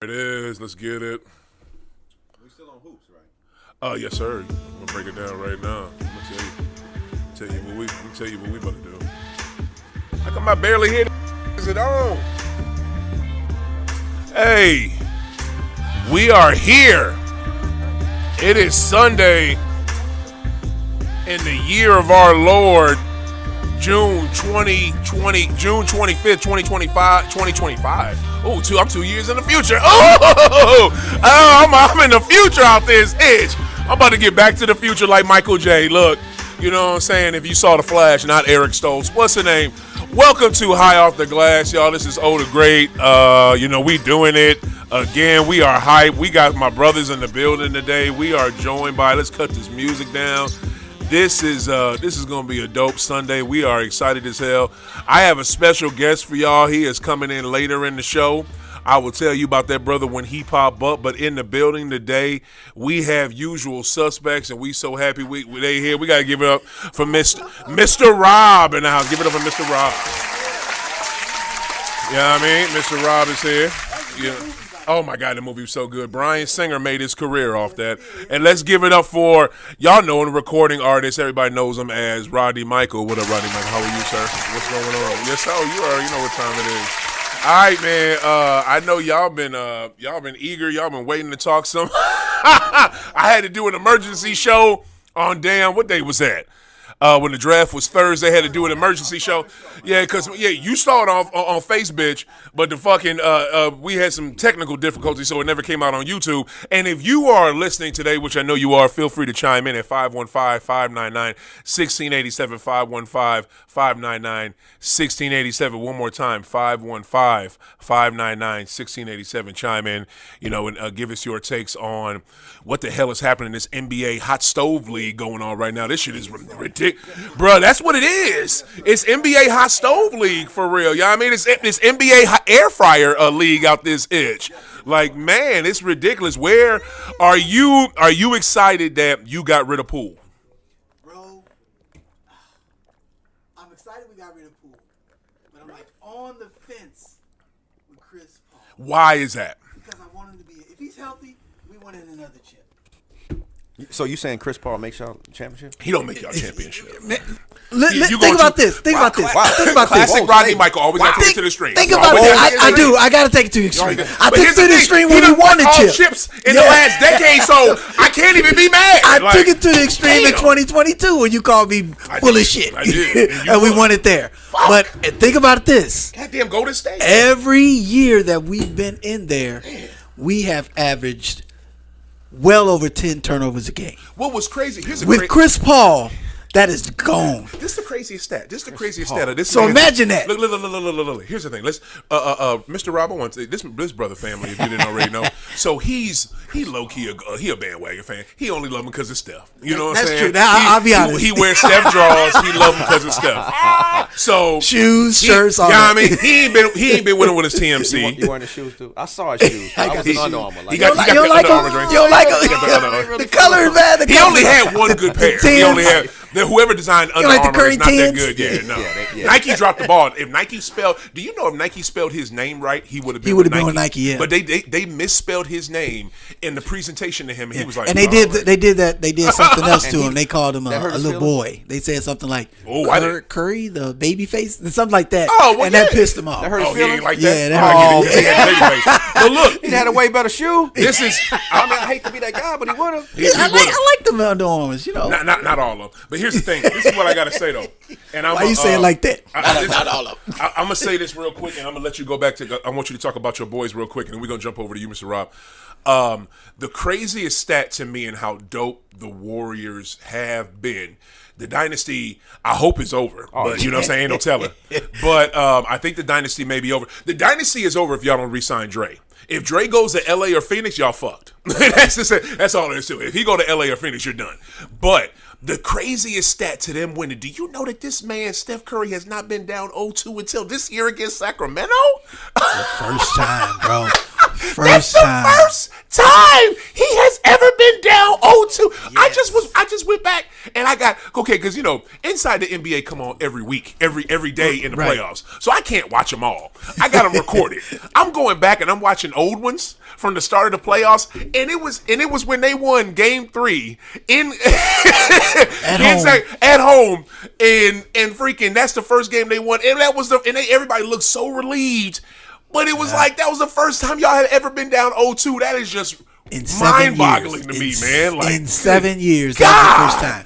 It is. Let's get it. We still on hoops, right? Yes, sir. I'm gonna break it down right now. I'm gonna tell you what we about to do. How come I barely hear? Is it on? Hey, we are here. It is Sunday in the year of our Lord, June 25th, 2025. Oh, I'm 2 years in the future. I'm in the future out this itch. I'm about to get back to the future like Michael J. Look, you know what I'm saying? If you saw The Flash, not Eric Stoltz. What's the name? Welcome to High Off the Glass, y'all. This is O the Great. We doing it again. We are hype. We got my brothers in the building today. We are joined by, let's cut this music down. This is gonna be a dope Sunday. We are excited as hell. I have a special guest for y'all. He is coming in later in the show. I will tell you about that brother when he pop up. But in the building today, we have usual suspects, and we so happy they here. We gotta give it up for Mr. Rob in the house. Give it up for Mr. Rob. You know what I mean? Mr. Rob is here. Yeah. Oh, my God, the movie was so good. Bryan Singer made his career off that. And let's give it up for, y'all know, the recording artist. Everybody knows him as Rodney Michael. What up, Rodney Michael? How are you, sir? What's going on? Yes, sir. You already know what time it is. All right, man. I know y'all been eager. Y'all been waiting to talk some. I had to do an emergency show on what day was that? When the draft was Thursday, had to do an emergency show. Yeah, because you saw it on Facebook, but the fucking we had some technical difficulties, so it never came out on YouTube. And if you are listening today, which I know you are, feel free to chime in at 515-599-1687, 515-599-1687. One more time, 515-599-1687. Chime in, and give us your takes on what the hell is happening in this NBA hot stove league going on right now. This shit is ridiculous. Bro, that's what it is. It's NBA hot stove league for real. You know what I mean? It's NBA air fryer league out this itch. Like, man, it's ridiculous. Where are you excited that you got rid of Poole? Bro, I'm excited we got rid of Poole. But I'm like on the fence with Chris Paul. Why is that? Because I want him to be, if he's healthy, we want another chip. So you saying ChrisAll makes y'all championship? He don't make y'all championship. Think about this. Think about this. Classic Rodney Michael. Always got to take it to the extreme. Think about this. I do. I got to take it to the extreme. I took it to the extreme when we won the chip. Chips in the last decade, so I can't even be mad. I took it to the extreme in 2022 when you called me full of shit. I did. And we won it there. But think about this. Goddamn Golden State. Every year that we've been in there, we have averaged well over 10 turnovers a game. What was crazy? With Chris Paul, that is gone. This is the craziest stat. This of this. So imagine that. Look. Here's the thing. Let's, Mr. Rob, I want to say this brother family, if you didn't already know. So he low key he a bandwagon fan. He only love him because of Steph. You know what I'm saying? That's true. I'll be honest. He wears Steph drawers. He love him because of Steph. So shoes, shirts, all that. I mean, he ain't been winning with his TMC. You wearing the shoes too? I saw his shoes. I was in Under Armour. He got the Under Armour joints. You don't like him? The color is bad. He only had one good pair. He only had. Whoever designed Under Armour is not that good. Yeah, no. Nike dropped the ball. If Nike spelled his name right, he would have been with Nike. Yeah. But they misspelled his name in the presentation to him, and he was like, and they did something else to him. They called him a little boy. They said something like Curry, the baby face, and something like that. That pissed him off. That hurt his feelings. Like that? Yeah, But look, he had a way better shoe. This is. I hate to be that guy, but he would have. I like them Under Armours, Not all of them. But here's the thing. This is what I gotta say though. And why you say it like that? Not all of them. I'm gonna say this real quick, and I'm gonna let you go back to. I want you to talk about your boys real quick, and then we're gonna jump over to you, Mr. Rob. The craziest stat to me and how dope the Warriors have been. The dynasty, I hope, is over. But you know what I'm saying? Ain't no telling. But I think the dynasty may be over. The dynasty is over if y'all don't re-sign Dre. If Dre goes to LA or Phoenix, y'all fucked. That's all there is to it. If he go to LA or Phoenix, you're done. But the craziest stat to them winning, do you know that this man, Steph Curry, has not been down 0-2 until this year against Sacramento? The first time, bro. That's the first time he has ever been down 0-2. Yeah. I just went back and I got okay, because Inside the NBA come on every week, every day in the playoffs, so I can't watch them all. I got them recorded. I'm going back and I'm watching old ones from the start of the playoffs, and it was when they won Game 3 at home, and freaking that's the first game they won, and everybody looked so relieved, but it was like that was the first time y'all had ever been down 0-2. That is just mind-boggling to me, man. Like, in 7 years, that's the first time.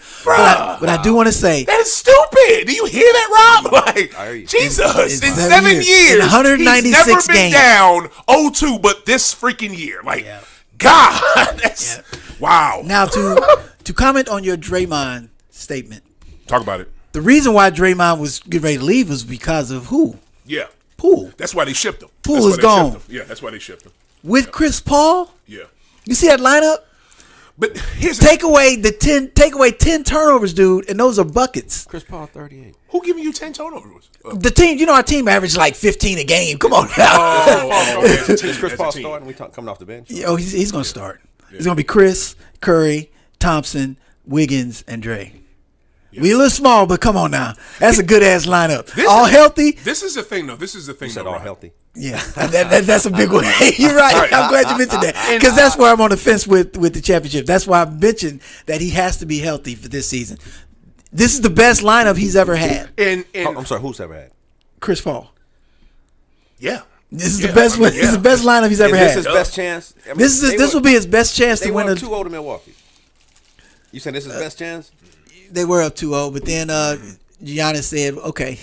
But I do want to say that is stupid. Do you hear that, Rob? Like, Jesus, in 7 years, in 196 he's never been games. down 0-2, but this freaking year, like, God, that's wow. Now to comment on your Draymond statement. Talk about it. The reason why Draymond was getting ready to leave was because of who? Yeah, Poole. That's why they shipped him. Poole is gone. Yeah, that's why they shipped him. With Chris Paul. Yeah. You see that lineup? But take away 10 turnovers, dude, and those are buckets. Chris Paul 38. Who giving you 10 turnovers? The team, our team averaged like 15 a game. Come on now. Is Chris Paul starting? We coming off the bench? He's going to start. Yeah. It's going to be Chris, Curry, Thompson, Wiggins, and Dre. Yeah. We a little small, but come on now. That's a good ass lineup. All healthy. This is the thing, though. This is the thing. You said all healthy. Yeah, that's a big one. You're right. I'm glad you mentioned that because that's where I'm on the fence with the championship. That's why I mentioned that he has to be healthy for this season. This is the best lineup he's ever had. And I'm sorry, who's ever had? Chris Paul. Yeah. This is the best one. This is the best lineup he's ever had. This is his best chance. I mean, this will be his best chance to win. They were 2-0 to Milwaukee. You saying this is his best chance? They were up 2-0, but then Giannis said, "Okay."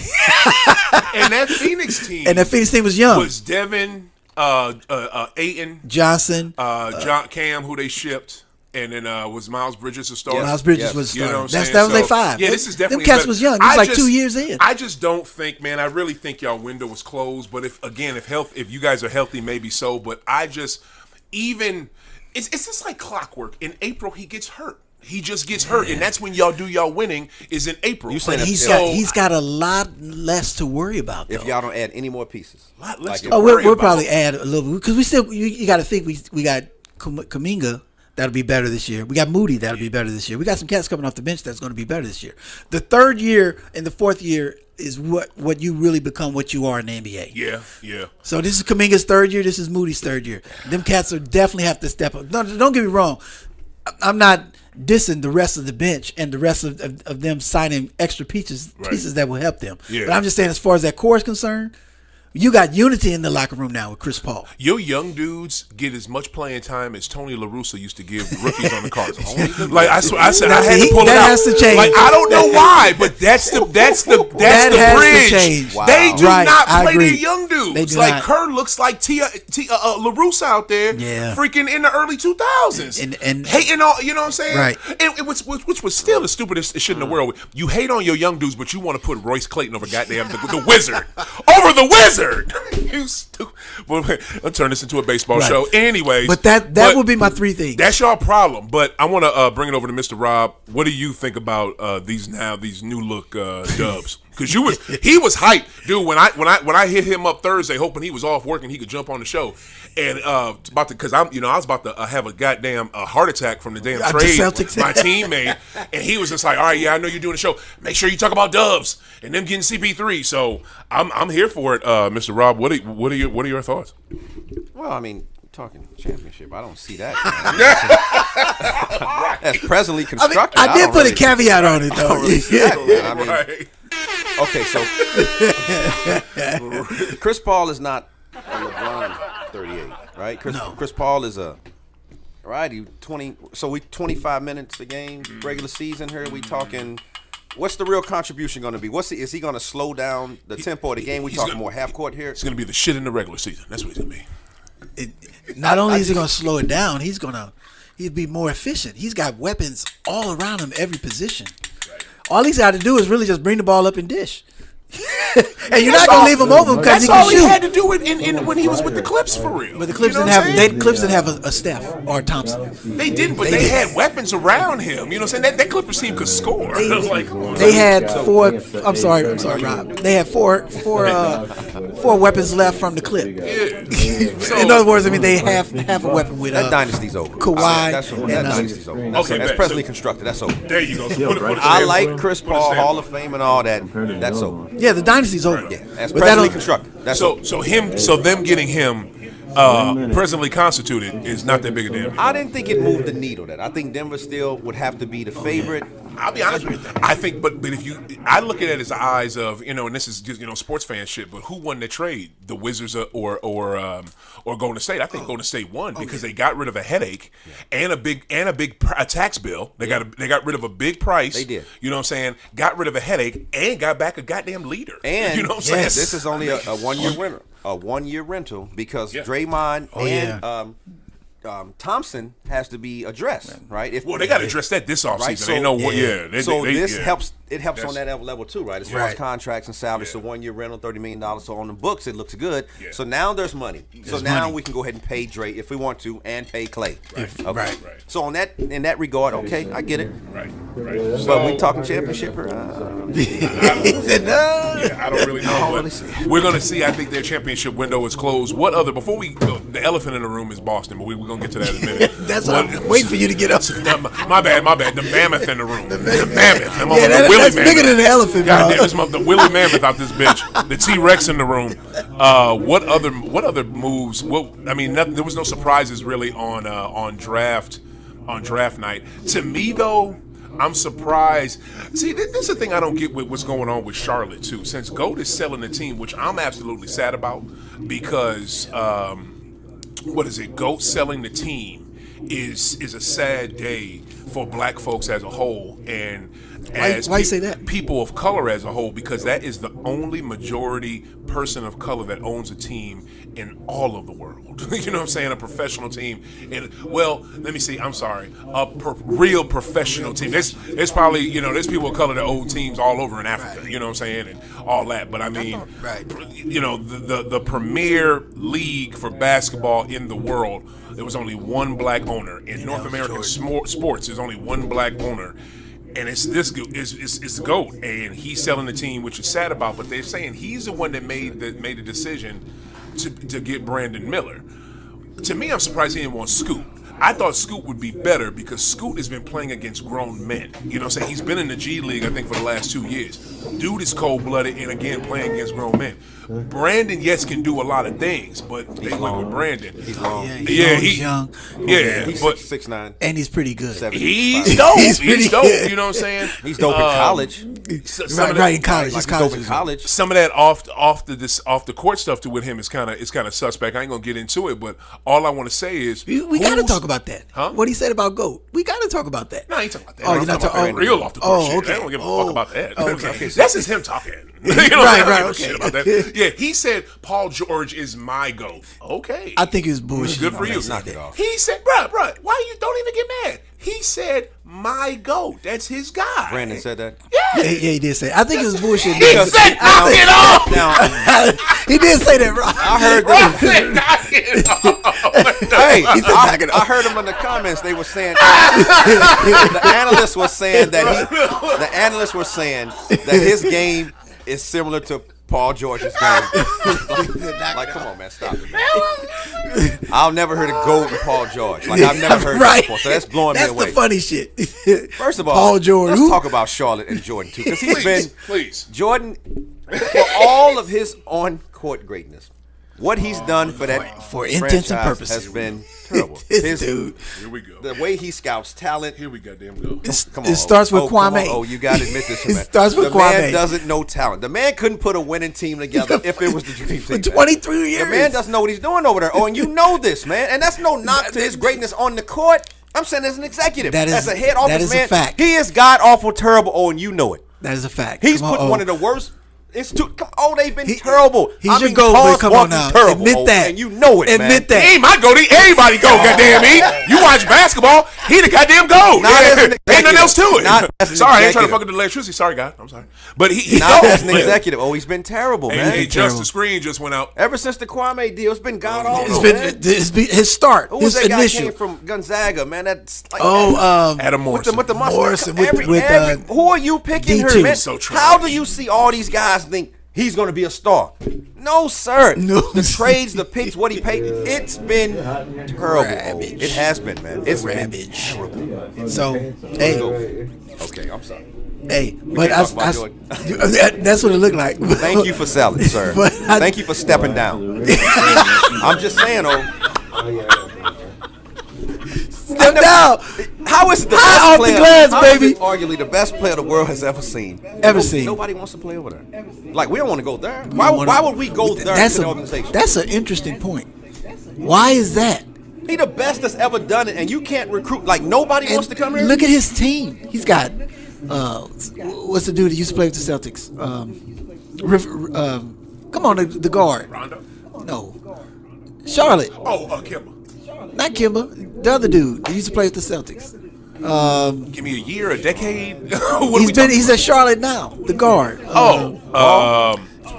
And that Phoenix team was young. Was Devin, Ayton, Johnson, John Cam, who they shipped, and then was Miles Bridges a starter. Miles Bridges was starter. That was their 5. Yeah, this is definitely them cats was young. He was like 2 years in. I just don't think, man. I really think y'all window was closed. But if you guys are healthy, maybe so. But it's just like clockwork. In April, he gets hurt. He just gets hurt, and that's when y'all winning is in April. He's got a lot less to worry about, though. If y'all don't add any more pieces. A lot less we'll probably add a little bit because we still you got to think we got Kuminga that'll be better this year. We got Moody that'll be better this year. We got some cats coming off the bench that's going to be better this year. The third year and the fourth year is what you really become what you are in the NBA. Yeah. So this is Kuminga's third year. This is Moody's third year. Them cats will definitely have to step up. No, don't get me wrong. I'm not dissing the rest of the bench and the rest of them signing extra pieces that will help them. Yeah. But I'm just saying, as far as that core is concerned, you got unity in the locker room now with Chris Paul. Your young dudes get as much playing time as Tony La Russa used to give rookies on the Cardinals. Like I said, I had to pull it out. That has to change. Like I don't know why, but that's the bridge. To change. Wow. They do not play their young dudes. They do like not. Kerr looks like La Russa out there, freaking in the early 2000s, and hating all. You know what I'm saying? Right. Which was still the stupidest shit in the world. You hate on your young dudes, but you want to put Royce Clayton over goddamn the Wizard, over the Wizard. You stupid. Well, let's turn this into a baseball show. Anyways. But that would be my 3 things. That's y'all problem. But I want to bring it over to Mr. Rob. What do you think about these new look Dubs? Because he was hyped, dude. When I hit him up Thursday, hoping he was off work and he could jump on the show, and I was about to have a goddamn heart attack from the damn trade my team made, and he was just like, all right, yeah, I know you're doing the show. Make sure you talk about Dubs and them getting CP3. So I'm here for it, Mr. Rob. What are your thoughts? Well, I mean, talking championship, I don't see that. That's presently constructed. I did put a caveat on it, though. Right. Okay, so Chris Paul is not a LeBron 38, right? Chris Paul is he 20. So we 25 minutes a game regular season. Here we talking. What's the real contribution going to be? Is he going to slow down the tempo of the game? We talking more half court here. It's going to be the shit in the regular season. That's what he's going to be. Not only is he going to slow it down, he'll be more efficient. He's got weapons all around him, every position. All he's got to do is really just bring the ball up and dish. And you're not gonna leave him open because he That's all can he shoot. had to do in when he was with the Clips for real. But the Clips You know didn't what I'm saying? Clips didn't have a Steph or Thompson. They didn't, but they had weapons around him. You know what I'm saying? That Clippers team could score. They had four. I'm sorry, Rob. They had four weapons left from the Clip. So, In other words, I mean they have a weapon with That dynasty's over. Kawhi. That dynasty's over. That's presently constructed. That's over. there you go. I like Chris Paul, Hall of Fame, and all that. That's over. Yeah, the dynasty's over. Yeah, that's But presently that'll- constructed. That's over. So them getting him presently constituted is not that big a damn deal. I didn't think it moved the needle. That I think Denver still would have to be the favorite. I'll be honest with you. I think, but if I look at it as the eyes of and this is just sports fan shit. But who won the trade? The Wizards or Golden State? I think Golden State won because they got rid of a headache and a big tax bill. They got rid of a big price. They did. You know what I'm saying? Got rid of a headache and got back a goddamn leader. And you know what I'm saying? this is only a 1 year rental. A 1 year rental because Draymond Thompson has to be addressed, right? They got to address that this offseason. Right, so- They know what. Yeah. This helps. It helps That's- on that level too, right? As far as contracts and salaries, so 1 year rental, $30 million. So on the books, it looks good. Yeah. So now there's money. So now money. we can go ahead and pay Dre if we want to, and pay Clay. Okay. Right. So in that regard, okay, I get it. Right. But we talking championship or? Yeah, I don't really know. But we're going to see. I think their championship window is closed. What other? Before we go, the elephant in the room is Boston, but we're going to get to that in a minute. That's what I'm waiting for you to get up. My bad. The mammoth in the room. The mammoth. Yeah, that's bigger than the elephant, bro. Goddamn, the Willie Mammoth out this bitch. The T-Rex in the room. What other moves? There was no surprises really on draft night. To me though, I'm surprised. See, this is the thing I don't get with what's going on with Charlotte too. Since Goat is selling the team, which I'm absolutely sad about, because Goat selling the team is a sad day for black folks as a whole, and Why you say that? People of color as a whole, because that is the only majority person of color that owns a team in all of the world. You know what I'm saying? A professional team. Let me see. I'm sorry. Real professional team. There's probably, there's people of color that own teams all over in Africa. Right. You know what I'm saying? And all that. But I mean, the premier league for basketball in the world, there was only one black owner. In North American sports, there's only one black owner. And it's the GOAT, and he's selling the team, which is sad about. But they're saying he's the one that made the decision to get Brandon Miller. To me, I'm surprised he didn't want Scoot. I thought Scoot would be better because Scoot has been playing against grown men. You know what I'm saying? He's been in the G League, I think, for the last 2 years. Dude is cold-blooded and, again, playing against grown men. Brandon, yes, can do a lot of things, but they went with Brandon. He's long. He's young. Yeah, he's but 6'9". And he's pretty good. He's dope. He's dope. good. You know what I'm saying? He's dope in college. Right in college. Like His he's dope in college. college. Some of that off the court stuff with him is kind of suspect. I ain't gonna get into it, but all I want to say is We got to talk about that. Huh? What he said about GOAT. We got to talk about that. No, I ain't talking about that. Oh, I'm you're not talking about talking- real off the court shit. okay. I don't give a fuck about that. Okay. That's just him talking. You know, Right, I don't give a okay. shit about that. Yeah, he said Paul George is my GOAT. Okay. I think it's bullshit. Good for you. Knock it off. He said, bruh, why you don't even get mad? He said my GOAT. That's his guy. Brandon said that. Yeah, he did say. I think it was bullshit. He said knock it off. Now He did say that, right? I heard He that. said knock it off. Hey, He said knock it off. I heard him in the comments. They were saying the analysts were saying that his game is similar to Paul George's game. like, come on, man, stop it. I've never heard of GOAT and Paul George. Like, I've never heard that before. So that's blowing me away. That's the funny shit. First of all, Paul George. let's Who? talk about Charlotte and Jordan too, because he's been Please. Jordan for all of his on-court greatness. What he's done for that for intents and franchise purposes. has been terrible. This dude. Here we go. The way he scouts talent. Here we goddamn go. Come on, It starts with come Kwame. on. You got to admit this, It man. starts with the man Kwame. doesn't know talent. The man couldn't put a winning team together if it was the dream For team. 23 years. The man doesn't know what he's doing over there. Oh, and you know this, man. And that's no knock to his greatness on the court. I'm saying as an executive, That is- as a head office that is a man, fact. he is god awful terrible. Oh, and you know it. That is a fact. He's Come on, put one of the worst It's too. They've been terrible. He's your goat, but come on now. Terrible, Admit that. And you know it, man. Admit that. He ain't my goat. Everybody go, goddamn me. You watch basketball, he the goddamn goat. Ain't nothing else to it. Sorry, I ain't trying to fuck with the electricity. Sorry, God. I'm sorry. But he not as an executive. He's been terrible, man. Hey, just the screen just went out. Ever since the Kwame deal, it's been god awful. It's been his start. Who was his that initial. guy came from Gonzaga, man? That's like Adam Morrison. With the Morrison mustache. Who are you picking D2. here, man? So trash. How do you see all these guys think he's going to be a star? No, sir. No. The trades, the picks, what he paid, it's been terrible. It has been, man. It's Ravage. been terrible. So, hey. Okay, I'm sorry. Hey, but that's what it looked like. Thank you for selling, sir. Thank you for stepping down. I'm just saying, Step down. How is the High off best player? the glass, how is baby. it arguably the best player the world has ever seen. Nobody wants to play over there. Like, we don't want to go there. Why would we go there to the organization? That's an interesting point. Why is that? He the best that's ever done it, and you can't recruit. Like, nobody wants to come here. Look at his team. He's got what's the dude that used to play with the Celtics? Come on, the guard. Rondo? No, Charlotte. Kimba. Not Kimba. The other dude that used to play with the Celtics. Give me a year, a decade. He's at Charlotte now. The guard.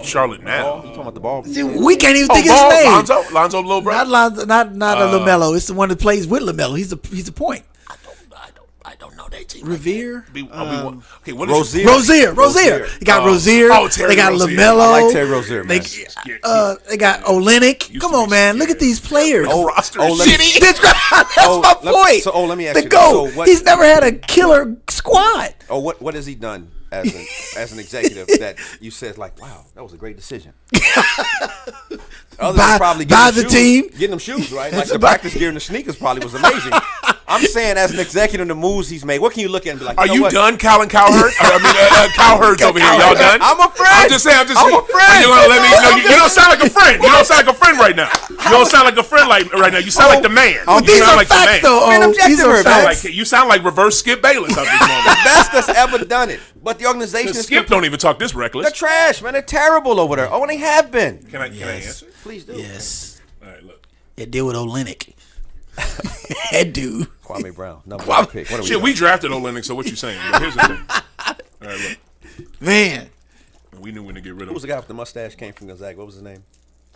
Charlotte now. Talking about the ball. See, we can't even think his name. Lonzo, little brother. Not a LaMelo. It's the one that plays with LaMelo. He's a point. I don't know that team. Revere. Okay, what Rozier. Rozier. They got Rozier. Terry They got Rozier. LaMelo. I like Terry Rozier, man. They got Olenek. Come on, man. Look at these players. Roster let me- shitty. That's my point. let me ask you The this. GOAT. So what- He's never had a killer squad. What has he done as an executive that you said, like, wow, that was a great decision? Other than probably buy the team. Getting them shoes, right? Like the practice gear and the sneakers probably was amazing. I'm saying, as an executive, the moves he's made, what can you look at and be like, Are you what? done, Colin Cowherd? Cowherd's over here. Y'all done? I'm a friend. I'm just saying. I'm a friend. You gonna let me know? You don't sound like a friend. You don't sound like a friend right now. You don't sound like a friend right now. You sound like the man. You These sound are like the facts, man. though. These are facts. You sound like reverse Skip Bayless at this moment. The best that's ever done it. But the organization is Skip don't even talk this reckless. They're trash, man. They're terrible over there. And they have been. Can I answer? Please do. Yes. All right, look. It deal with Olenek. That dude. Kwame Brown, number one pick. What are Shit, we drafted Olenek, so what you saying? But here's the thing. All right, look. Man. We knew when to get rid of Who him. was the guy with the mustache came from Gonzaga? What was his name?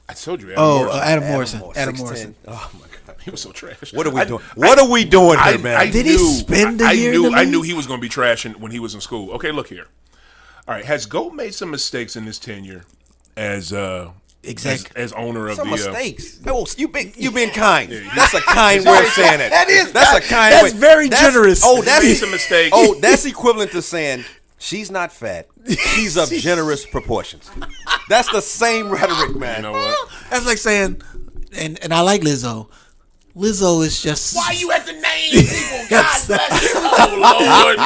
I told you, Adam Morrison. Morrison. Adam Morrison. Oh, my God. He was so trash. What are we doing? What are we doing here, man? Did he spend a year in the I league? knew he was going to be trash when he was in school. Okay, look here. All right, has Goat made some mistakes in his tenure as as owner of Some the mistakes. You been kind. That's a kind way of saying it. That's a kind way. That's very generous. That's made some mistakes. That's equivalent to saying she's not fat. She's of generous proportions. That's the same rhetoric, man. You know what? That's like saying, and I like Lizzo. Lizzo is just. Why you at the name people? God bless you. Oh, Lord.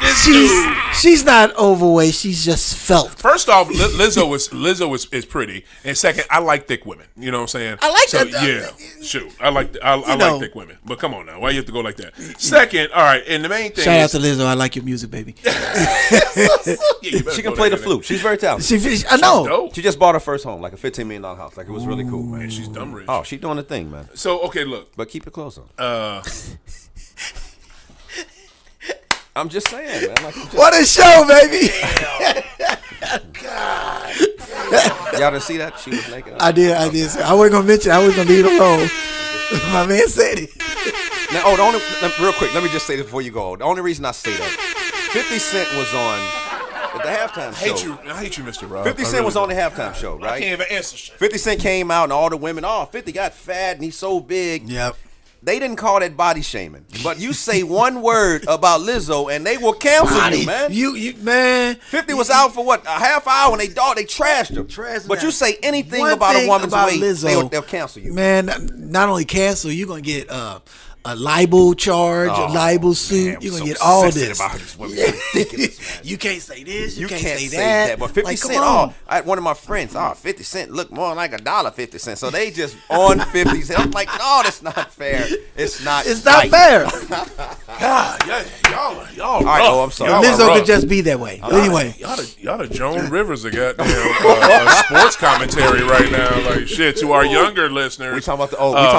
This dude. She's not overweight. She's just felt. First off, Lizzo is pretty, and second, I like thick women. You know what I'm saying? I like so, that. Yeah, shoot, I like thick women. But come on now, why you have to go like that? Second, all right, and the main thing. Shout out to Lizzo. I like your music, baby. She can play the flute. She's very talented. I know. Dope. She just bought her first home, like a $15 million house. Like, it was really cool, man. Man, she's dumb rich. Oh, she's doing the thing, man. So okay, look. But keep it close on. I'm just saying, man. What a show, baby. God. Y'all didn't see that? She was naked. I did. I wasn't gonna mention. I was gonna leave it alone. My man said it. Now, real quick, let me just say this before you go. The only reason I say that, 50 Cent was on at the halftime show. I hate you, Mr. Rob. 50 Cent was on the halftime show, right? I can't even answer shit. 50 Cent came out and all the women, 50 got fat and he's so big. Yep. They didn't call that body shaming. But you say one word about Lizzo and they will cancel you, man. You man. 50 was out for what, a half hour and they trashed him. But you say anything about a woman's weight, Lizzo, they'll cancel you. Man, not only cancel, you're gonna get a libel charge, a libel suit. Man, you're gonna so get all sensitive this. about this woman. Ridiculous, man. You can't say this. You can't say that. that. But 50 like, Cent, come on. I had one of my friends, 50 Cent look more like $1.50. So they just on 50 Cent. I'm like, no, that's not fair. It's not It's not fair. God, Y'all right, rough. I'm sorry. Y'all Lizzo rough. could just be that way. Anyway, Y'all the Joan Rivers of goddamn sports commentary right now. Like shit to our younger listeners. We talking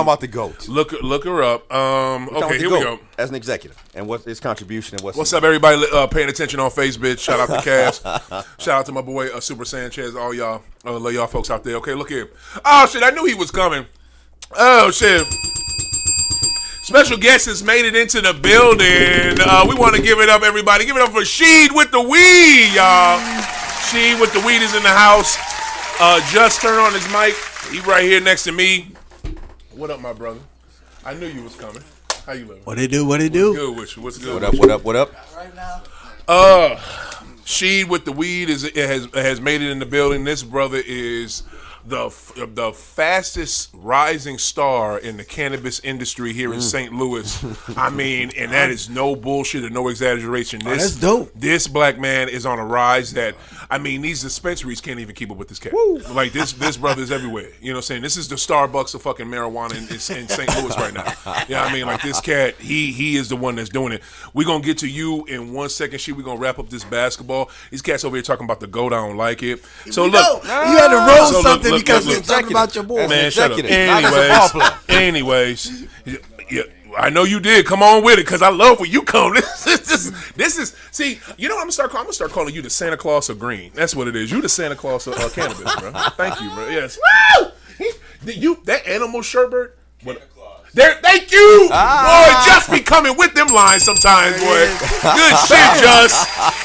about the GOAT. Look her up. Okay, here we go. As an executive, and what's his contribution and What's up, everybody paying attention on Facebook? Shout out to Cass. Shout out to my boy Super Sanchez. All y'all, love y'all folks out there. Okay, look here. Oh shit, I knew he was coming. Oh shit. Special guest has made it into the building. We want to give it up, everybody. Give it up for Sheed with the weed, y'all. Sheed with the weed is in the house. Just turn on his mic. He right here next to me. What up, my brother? I knew you was coming. How you living? what it do? What it do? What's good with you? What's good? What up? Right now. Sheed with the weed has made it in the building. This brother is the fastest rising star in the cannabis industry here in St. Louis. I mean, and that is no bullshit or no exaggeration. That's dope. This black man is on a rise that, I mean, these dispensaries can't even keep up with this cat. Woo. Like this brother is everywhere. You know what I'm saying? This is the Starbucks of fucking marijuana in St. Louis right now. Yeah, I mean, like this cat, he is the one that's doing it. We're gonna get to you in 1 second. We're gonna wrap up this basketball. These cats over here talking about the GOAT. I don't like it. So look, you had to roll So something look, because look, we're talking about your boy. man, shut up. Executive. Anyways, yeah, I know you did. Come on with it, cause I love when you come. This is. See, you know what I'm gonna start calling you the Santa Claus of green. That's what it is. You the Santa Claus of cannabis, bro. Thank you, bro. Yes. Woo! You that animal sherbet. What? There, thank you, boy. Just be coming with them lines sometimes, boy. Good shit, Just.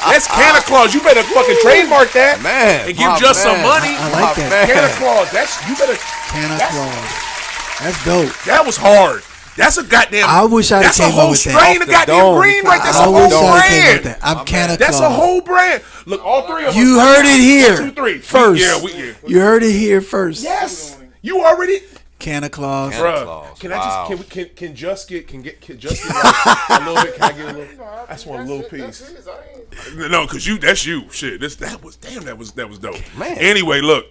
That's Santa Claus. You better fucking trademark that, Man, and give Just some money. I like that. Santa Claus. You better. Santa Claus. That's dope. That was hard. That's a goddamn. I wish I That's a came up whole with that. strain of Off the goddamn dome. green, right? That's a I whole wish I came up with brand. that. I'm Santa That's Claus. a whole brand. Look, all three of us. You heard it here 1, 2, 3. first. Yeah. You heard it here first. Yes. You already. Santa Claus. Bruh, can I just can just get like a little bit? Can I get a little? I just want a little piece. No, cause that's you. Shit, that was dope. Man. Anyway, look.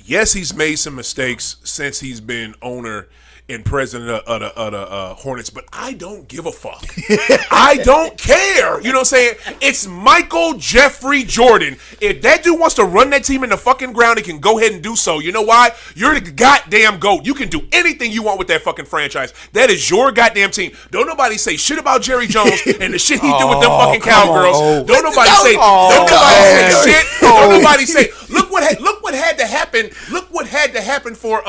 Yes, he's made some mistakes since he's been owner and president of the Hornets, but I don't give a fuck. I don't care. You know what I'm saying? It's Michael Jeffrey Jordan. If that dude wants to run that team in the fucking ground, he can go ahead and do so. You know why? You're the goddamn GOAT. You can do anything you want with that fucking franchise. That is your goddamn team. Don't nobody say shit about Jerry Jones and the shit he do with them fucking cowgirls. Don't nobody say shit. Don't nobody say. Look what had to happen. Look what had to happen for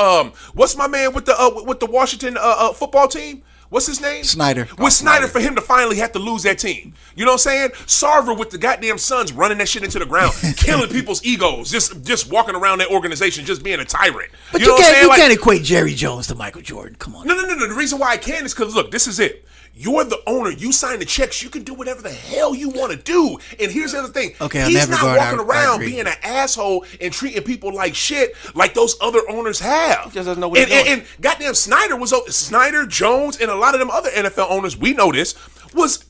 what's my man with the Washington football team? What's his name? Snyder. With Snyder for him to finally have to lose that team. You know what I'm saying? Sarver with the goddamn Suns running that shit into the ground, killing people's egos, just walking around that organization, just being a tyrant. But you know what I'm saying? You can't equate Jerry Jones to Michael Jordan. Come on. No. The reason why I can is because, look, this is it. You're the owner. You sign the checks. You can do whatever the hell you want to do. And here's the other thing. Okay, he's in that not regard, walking I around agree. being an asshole and treating people like shit like those other owners have. He just doesn't know what he's doing. And goddamn Snyder, Jones, and a lot of them other NFL owners, we know this, was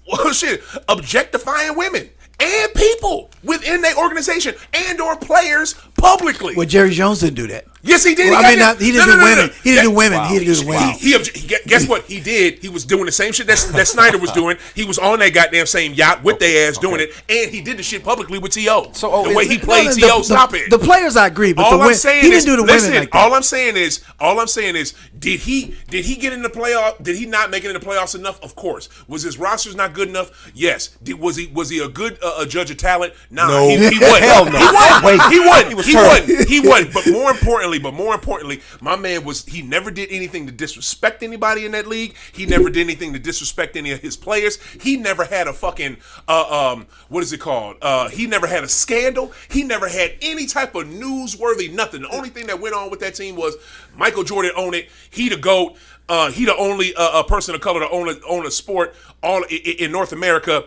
objectifying women and people within their organization and or players publicly. Well, Jerry Jones didn't do that. Yes, he did. Well, he didn't do women. He didn't do women. Wow. He didn't do women. Guess what he did? He was doing the same shit that Snyder was doing. He was on that goddamn same yacht with their ass doing it, and he did the shit publicly with T.O. So, the way he played T.O. Stop it. The players, I agree, but All the I'm women, saying he is, didn't do the listen, women like that. all I'm saying is, did he get in the playoff? Did he not make it in the playoffs enough? Of course. Was his rosters not good enough? Yes. Was he a good judge of talent? Nah, No. he wasn't. Hell no. He wasn't. But more importantly, my man he never did anything to disrespect anybody in that league. He never did anything to disrespect any of his players. He never had a fucking what is it called? He never had a scandal. He never had any type of newsworthy nothing. The only thing that went on with that team was Michael Jordan owned it. He the GOAT. He the only person of color to own a sport all in North America.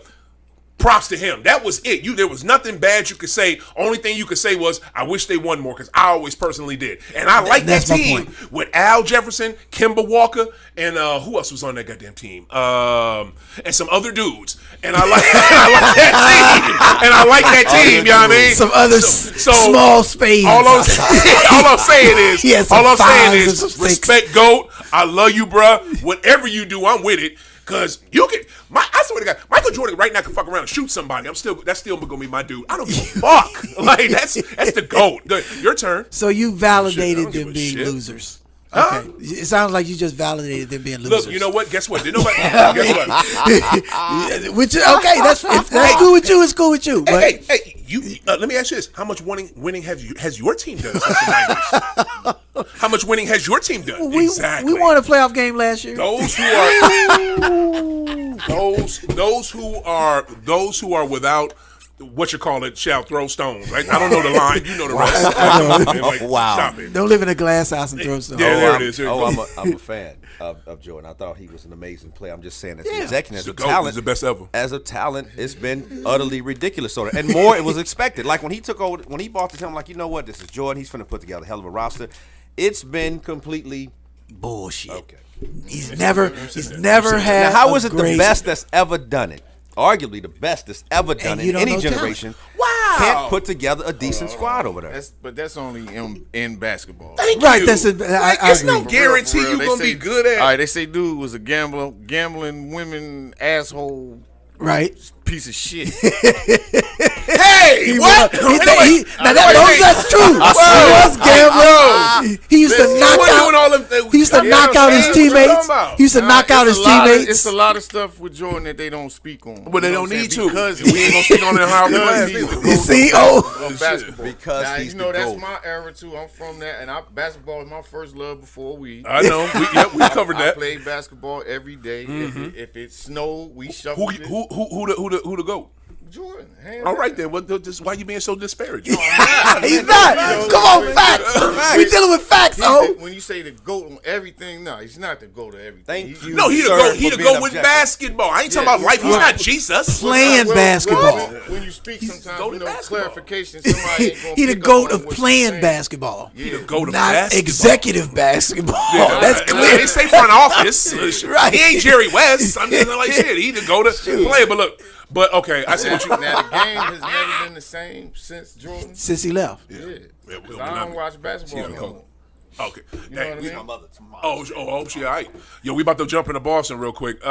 Props to him. That was it. There was nothing bad you could say. Only thing you could say was, I wish they won more, because I always personally did. And I like that team with Al Jefferson, Kemba Walker, and who else was on that goddamn team? And some other dudes. And I like that team. You know what I mean? Some other small spades. All I'm saying is, Yes, respect GOAT. I love you, bruh. Whatever you do, I'm with it. Cause you can, I swear to God, Michael Jordan right now can fuck around and shoot somebody. That's still gonna be my dude. I don't give a fuck. Like that's the GOAT. Your turn. So you validated Shit, I don't them give a being shit. losers. Huh? Okay. It sounds like you just validated them being losers. Look, you know what? Guess what? Didn't nobody? Guess what? Which okay, that's cool with you. It's cool with you. But Hey, you. Let me ask you this: how much winning has your team done since the 90s? How much winning has your team done? Exactly. We won a playoff game last year. Those who are without what you call it shall throw stones. Right? I don't know the line. You know the rest. Wow. Stop it. Don't live in a glass house and throw stones. Yeah, there it is. There you go. I'm a fan of Jordan. I thought he was an amazing player. I'm just saying, as an executive, as a He's the GOAT. talent, He's the best ever. As a talent, it's been utterly ridiculous. So, and more, it was expected. Like when he took over, when he bought the team, I'm like, you know what? This is Jordan. He's finna put together a hell of a roster. It's been completely Bullshit. okay. He's never had. Now, how is it the great- best that's ever done it? Arguably the best that's ever done you in don't any know talent. generation. Wow. Can't put together a decent squad over there. That's only in basketball. Thank Right, you. that's I It's agree. no guarantee For real, you're they gonna say- be good at. All right, they say dude was a gambling women asshole Right. piece of shit. Hey, what? That's true. He was gambling. He used to knock out. He used to knock out his teammates. He used to knock out his It's teammates. a lot of stuff with Jordan that they don't speak on. But they You know don't what I'm need saying? to. Because We ain't gonna speak on it in how because he's the we GOAT See, of basketball. Because now, he's you know the that's GOAT. my era too. I'm from that, and basketball is my first love before we. I know. We covered I that. played basketball every day. If it snowed, we Who shuffled it. the GOAT? Jordan. All right then. Why you being so disparaging? He's not. Come on, facts. We dealing with facts, When you say the GOAT on everything, no, he's not the GOAT of everything. Thank you. No, he the sir, GOAT. He for the being GOAT with objective. basketball. I ain't talking about life. He's not Jesus. Playing basketball. When you speak, sometimes GOAT you of know basketball. clarification. Somebody ain't gonna He the pick up GOAT on of what you're playing saying. basketball. He the GOAT of Not basketball. executive basketball. That's clear. They say front office. Right. He ain't Jerry West. I'm just like shit. He the GOAT of player. But look. But okay, I see what you. Now the game has never been the same since Jordan. Since he left. Yeah. Yeah, 'Cause I don't watch basketball He's the no GOAT. more. Okay. You know what I mean? Oh, she all right. Yo, we about to jump into Boston real quick.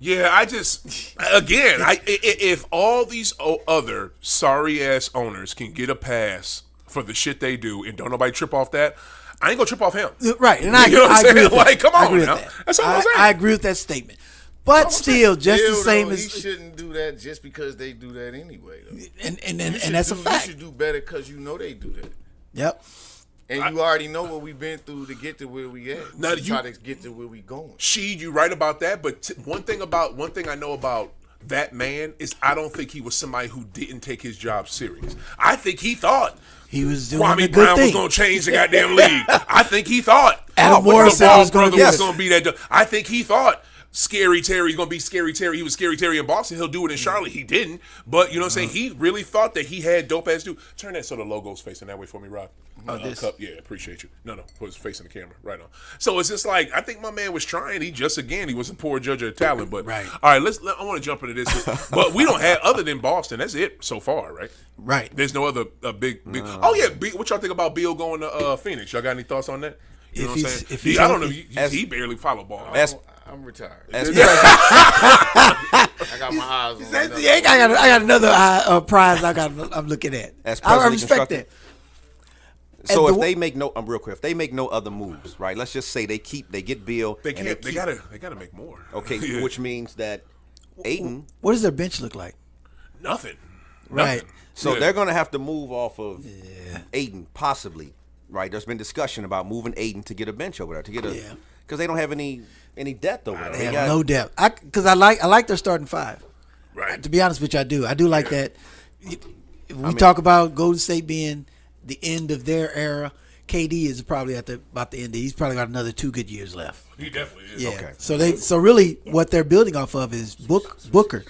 Yeah, I just again, if all these other sorry ass owners can get a pass for the shit they do and don't nobody trip off that, I ain't gonna trip off him. Right, and You know what I'm I agree saying? with that. Like, come I on agree with now. that. That's all I'm saying. I agree with that statement. But still, just the Still, same though, as he shouldn't do that just because they do that anyway. Though. and that's a fact. You should do better because you know they do that. Yep. And you already know what we've been through to get to where we at. Now, To try to get to where we going. Sheed, you right about that. But one thing I know about that man is I don't think he was somebody who didn't take his job serious. I think he thought He was doing a Kwame good Brown was thing. going to change the goddamn league. I think he thought Adam Morrison was gonna brother do was going to be that. I think he thought Scary Terry's going to be Scary Terry. He was Scary Terry in Boston. He'll do it in Charlotte. He didn't. But you know what I'm saying? He really thought that he had dope ass dude. Turn that so the logo's facing that way for me, Rob. This? Cup. Yeah, appreciate you. No, put his facing the camera. Right on. So it's just like, I think my man was trying. He was a poor judge of talent. But Right. all right, I want to jump into this. But we don't have, other than Boston, that's it so far, right? Right. There's no other big. Oh yeah, what y'all think about Beal going to Phoenix? Y'all got any thoughts on that? You know what I'm saying? if he's I don't know. healthy. He barely follow ball. I'm retired. As I got my eyes on another. I got another prize I'm looking at. As I presently respect constructed. that. So And if the- they make real quick, if they make no other moves, right? Let's just say they get Bill. They and can't. They keep- gotta make more. Okay, Yeah. which means that Ayton. What does their bench look like? Nothing. Right. So Yeah. they're going to have to move off of Ayton, possibly. Right? There's been discussion about moving Ayton to get a bench over there, because they don't have any depth over there. They have no depth. Because I like their starting five. Right. To be honest with you, I do. I do like that. We talk about Golden State being the end of their era. KD is probably about the end. He's probably got another 2 good years left. He definitely is. Yeah. Okay. So really, what they're building off of is Booker.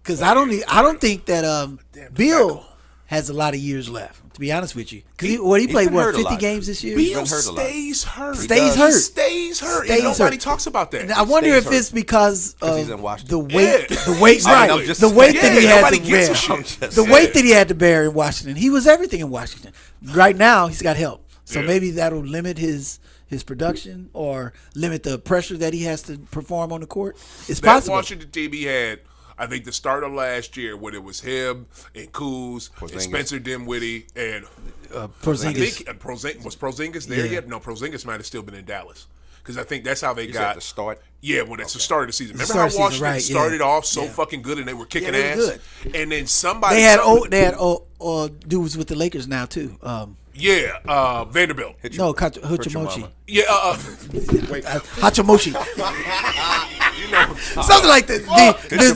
Because I don't think that Bill has a lot of years left. To be honest with you, because he played been hurt a 50 lot. games this year. Beal been hurt a lot. stays hurt. Stays He hurt. stays hurt. Stays And nobody hurt. talks about that. And I wonder stays if hurt. it's because he's in of Washington. the weight, Yeah. the weight, I mean, right? I'm just The weight saying. that he Yeah, had nobody to gives a bear, shit. I'm just the saying. weight that he had to bear in Washington. He was everything in Washington. Right now, he's got help, so Yeah. maybe that'll limit his his production or limit the pressure that he has to perform on the court? It's that possible. Washington team he had, I think the start of last year when it was him and Kuz and Spencer Dinwiddie and Porzingis. I think was Porzingis there yet? No, Porzingis might have still been in Dallas. Because I think that's how they got the start. Yeah, when it's the start of the season. Remember Start how season, Washington started off so Yeah. fucking good and they were kicking they ass, were good. and then somebody They had dudes with the Lakers now too. Vanderbilt. Hachimochi. Yeah, wait, Hachimuchi. Something like that. say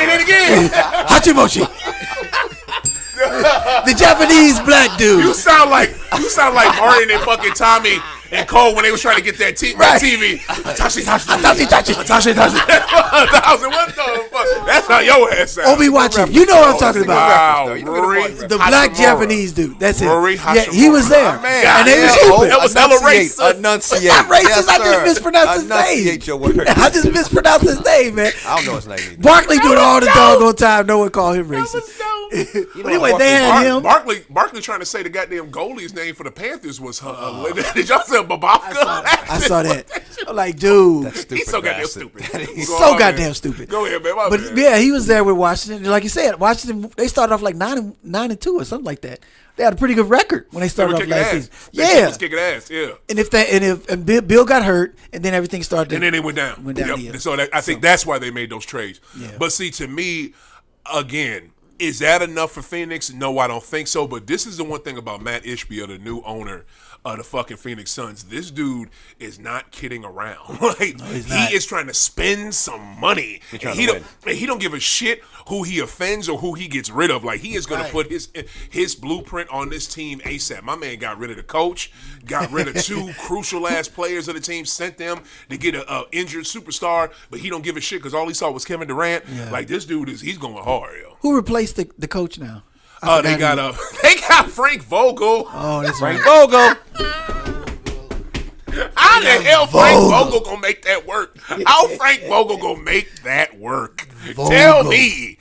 that again. Hachimochi. The Japanese black dude. You sound like Martin and fucking Tommy and Cole when they was trying to get that TV. Tashi. What the fuck? That's how your ass sounds. Obi watching. You know what I'm talking about. Wow, Rory The black Japanese dude. That's it. Rory Yeah, he was there. Man, and they was yeah. hooping. That was hella racist. Enunciate. I'm racist. Yes, I just sir. mispronounced his name. Enunciate your words. I just mispronounced his name, man. I don't know his name either. Barkley do it all the doggone time. No one call him racist. But anyway, they had him. Barkley trying to say the goddamn goalie's name for the Panthers was did y'all say Babafka? I saw that. I'm like, dude. That's stupid. He's so goddamn bastard. stupid. He's so goddamn stupid. Go ahead, man. My But bad. yeah, he was there with Washington. Like you said, Washington, they started off like 9-2 or something like that. They had a pretty good record when they They started were off kicking last ass. season. They Yeah. was kicking ass. Yeah. And Bill got hurt, and then everything started. And then they went down. Yeah. So I think that's why they made those trades. Yeah. But see, to me, again, is that enough for Phoenix? No, I don't think so. But this is the one thing about Matt Ishbia, the new owner of the fucking Phoenix Suns. This dude is not kidding around. Like he's not. he is trying to spend some money. trying He to don't. And he don't give a shit who he offends or who he gets rid of. Like he is going to put his blueprint on this team ASAP. My man got rid of the coach, got rid of two crucial ass players of the team, sent them to get a injured superstar, but he don't give a shit because all he saw was Kevin Durant. Yeah. Like this dude he's going hard, yo. Who replaced the coach now? They got Frank Vogel. Oh, that's Frank right. Vogel. How the hell Frank Vogel gonna make that work? How Frank Vogel gonna make that work? Tell me.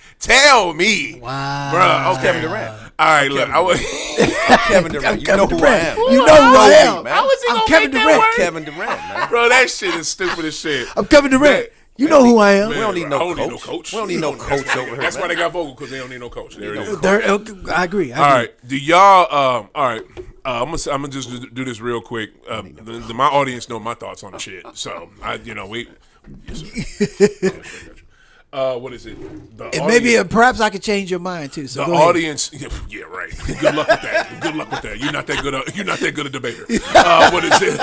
Wow. Bruh, okay. Kevin Durant. All right, look. Kevin Durant. You Kevin know who I Durant. am. You know who I am. man. How is he I'm gonna Kevin make Durant. that work? Kevin Durant, man. Bro, that shit is stupid as shit. I'm Kevin Durant. You know who I am. We don't need I no don't need no coach. coach. We don't need no coach over here. That's why man. they got Vogel, because they don't need no coach. There it is. I agree. All right, do y'all? All right, I'm gonna just do this real quick. My audience know my thoughts on the shit, so what is it? And maybe perhaps I could change your mind too. So the go ahead. audience, yeah, right. Good luck with that. Good luck with that. You're not that good. You're not that good a debater. What is it?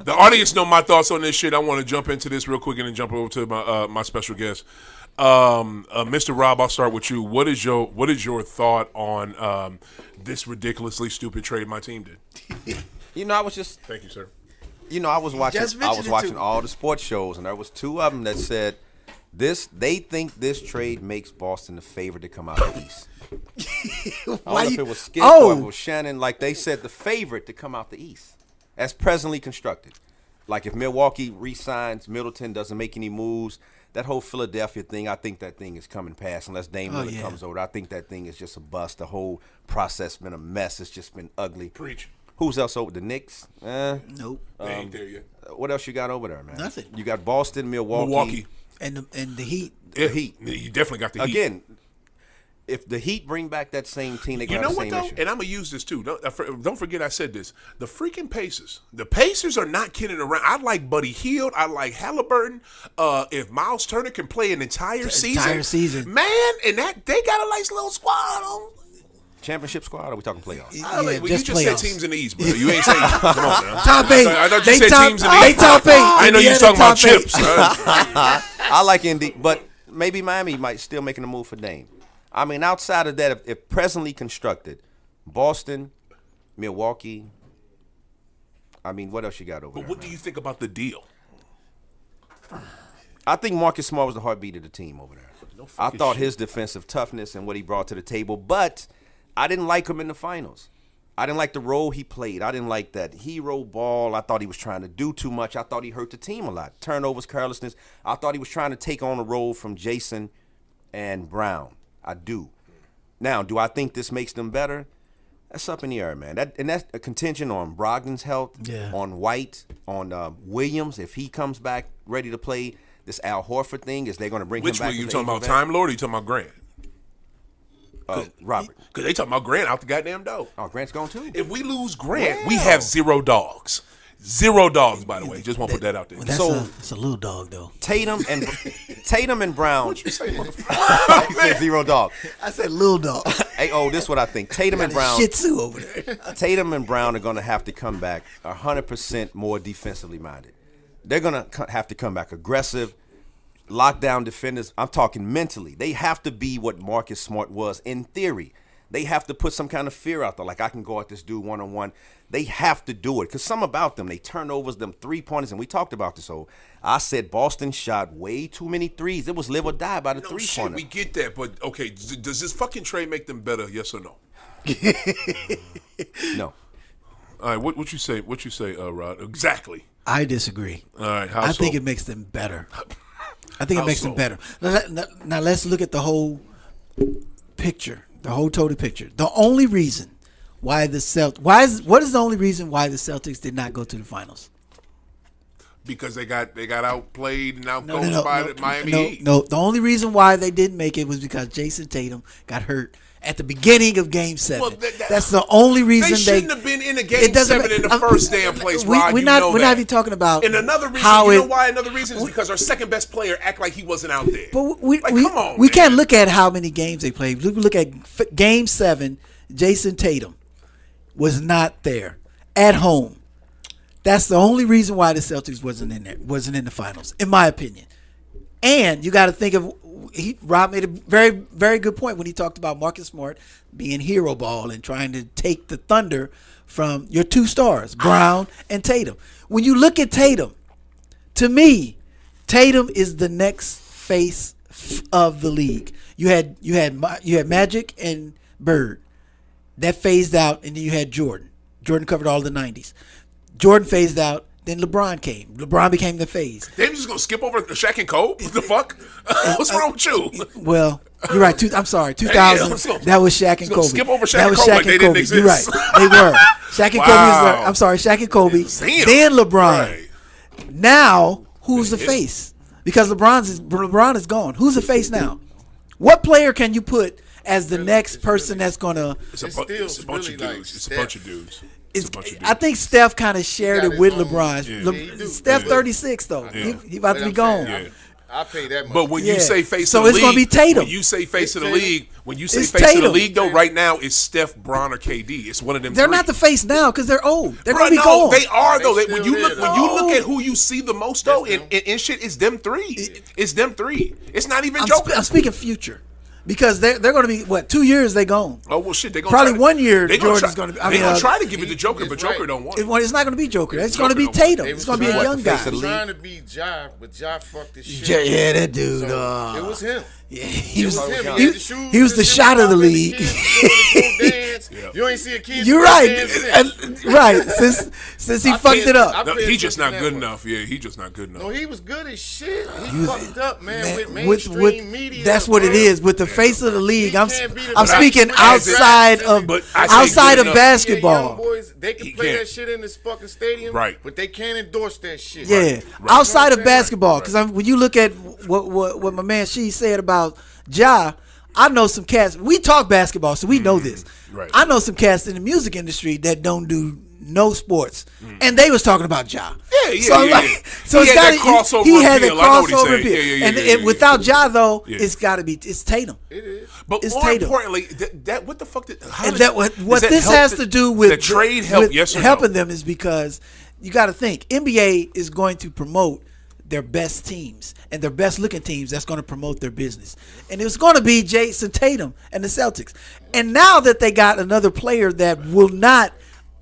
The audience know my thoughts on this shit. I want to jump into this real quick and then jump over to my special guest, Mr. Rob. I'll start with you. What is your thought on this ridiculously stupid trade my team did? I was just. Thank you, sir. I was watching. Just mentioned it watching too. all the sports shows, and there was two of them that said they think this trade makes Boston the favorite to come out of the East. I don't know if it was Skip or if it was Shannon. Like they said, the favorite to come out the East, as presently constructed. Like if Milwaukee re-signs, Middleton doesn't make any moves. That whole Philadelphia thing, I think that thing is coming past unless Dame Lillard comes over. I think that thing is just a bust. The whole process been a mess. It's just been ugly. Preach. Who's else over? The Knicks? Nope. They ain't there yet. What else you got over there, man? Nothing. You got Boston, Milwaukee. And the Heat. Yeah, Heat. You definitely got the Heat. Again, if the Heat bring back that same team, they You got know the what same though? issue. And I'm gonna use this too. Don't forget I said this. The freaking Pacers. The Pacers are not kidding around. I like Buddy Hield. I like Halliburton. If Miles Turner can play an entire season, man, and that they got a nice little squad on. Championship squad, or are we talking playoffs? You just just playoffs. said teams in the East, bro. You ain't saying come on, man. Top eight. I thought you They said top- teams in the they East. top eight. I know you was Indiana talking about top eight. chips. I like Indy, but maybe Miami might still making a move for Dame. I mean, outside of that, if presently constructed, Boston, Milwaukee. I mean, what else you got over But there? what do you think about the deal? I think Marcus Smart was the heartbeat of the team over there. No I fucking thought shit. his defensive toughness and what he brought to the table, but I didn't like him in the finals. I didn't like the role he played. I didn't like that hero ball. I thought he was trying to do too much. I thought he hurt the team a lot. Turnovers, carelessness. I thought he was trying to take on a role from Jason and Brown. I do. Now, do I think this makes them better? That's up in the air, man. That's a contingent on Brogdon's health, on White, on Williams. If he comes back ready to play, this Al Horford thing, is they going to bring him back? Which one? You talking about Time Lord or you talking about Grant? Robert. Because they talking about Grant out the goddamn door. Oh, Grant's gone too? If we lose Grant, we have 0 dogs. 0 dogs, by the way. Just want to put that out there. Well, that's a little dog, though. Tatum and Brown. What you say, motherfucker? I said 0 dog. I said little dog. Hey, this is what I think. Tatum and Brown. Shih Tzu over there. Tatum and Brown are going to have to come back 100% more defensively minded. They're going to have to come back aggressive, lockdown defenders. I'm talking mentally. They have to be what Marcus Smart was in theory. They have to put some kind of fear out there, like I can go at this dude one-on-one. They have to do it because some about them, they turnovers, them three-pointers, and we talked about this. So I said Boston shot way too many threes. It was live or die by the three-pointer. We get that, but okay, does this fucking trade make them better? Yes or no? No. All right, what you say? What you say, Rod? Exactly. I disagree. All right, how I so? think it makes them better. I think it How makes so? them better. Now let's look at the whole picture, the whole total picture. The only reason why what is the only reason why the Celtics did not go to the finals? Because they got outplayed and outcoached by the Miami Heat. No, the only reason why they didn't make it was because Jason Tatum got hurt at the beginning of Game 7. Well, that's the only reason They shouldn't have been in a Game 7 in the first damn place, Rod. We're not even talking about. And another reason, why? Another reason is because our second best player act like he wasn't out there. But come on, we man. can't look at how many games they played. Look at Game 7. Jason Tatum was not there at home. That's the only reason why the Celtics wasn't in the finals, in my opinion. And you got to think of. Rob made a very, very good point when he talked about Marcus Smart being hero ball and trying to take the thunder from your two stars, Brown and Tatum. When you look at Tatum, to me, Tatum is the next face of the league. You had Magic and Bird that phased out, and then you had Jordan. Jordan covered all the 90s. Jordan phased out. Then LeBron came. LeBron became the phase. They just gonna skip over Shaq and Kobe? What the fuck? What's wrong with you? Well, you're right. I'm sorry. 2000. That was Shaq and Kobe. Skip over Shaq that and was Kobe Shaq like they and didn't Kobe. exist. You're right. They were. Shaq and Kobe. I'm sorry. Shaq and Kobe. Damn. Then LeBron. Right. Now, who's the face? Because LeBron is gone. Who's the face now? What player can you put as the next person that's gonna? It's a bunch of dudes. It's a bunch of dudes. I think Steph kind of shared it with LeBron. Yeah. Steph 36 though. Yeah. He about to be gone. Yeah. I pay that much. But when you say face So of the it's league, gonna be Tatum. When you say face of the Tatum. league, when you say It's face of the Tatum. league, though, right now it's Steph, Bron, or KD. It's one of them. They're three. not the face now because they're old. They're Bruh, gonna be no, gone. they are though. They When still you look, there, when you though. look at who you see the most though, in shit, it's them three. It's them three. It's not even I'm Joker. I'm speaking future. Because they're going to be, 2 years they gone. Oh well, shit. They gonna Probably try 1 year they Jordan's try, gonna be- They gonna try to give it to Joker, but he's Joker right. don't want it. It's not going to be Joker. It's going to be Joker don't- Tatum. They It's was going to be a trying- young face guy. of the league. trying to be Ja, but Ja fucked this shit. Yeah, that dude. So, it was him. Yeah, he was. It was him. He, had the shoes, he was the his shot of the hip-hop, and league. kids doing the dance. You ain't see a kid. You're do right. a dance since. Right. Since he I fucked paid- it up. I No, paid he's just not attention good that enough. Yeah, he's just not good enough. No, he was good as shit. He fucked up, man, with Man, mainstream media. that's what it bro. is with the face of the league. He I'm can't be the I'm best. speaking But outside of but I say outside good of enough. Yeah, young basketball. boys, they can He play can't. that shit in this fucking stadium, Right. But they can't endorse that shit. Yeah, Right. outside You know of what I'm saying? basketball, because when you look at what my man She said about Ja, I know some cats. We talk basketball, so we know this. Right. I know some cats in the music industry that don't do no sports, and they was talking about Ja. Yeah, So, yeah. so He it's had gotta, that crossover he had the appeal. I know what he's crossover saying. appeal, Yeah, and yeah. without Ja though, Yeah. it's got to be Tatum. It is. But It's more Tatum. importantly, that what the fuck did? How And does- that what does that this help has the- to do with the trade help? with Yes or helping no? them is because you got to think NBA is going to promote their best teams and their best looking teams. That's going to promote their business, and it's going to be Jason Tatum and the Celtics. And now that they got another player that will not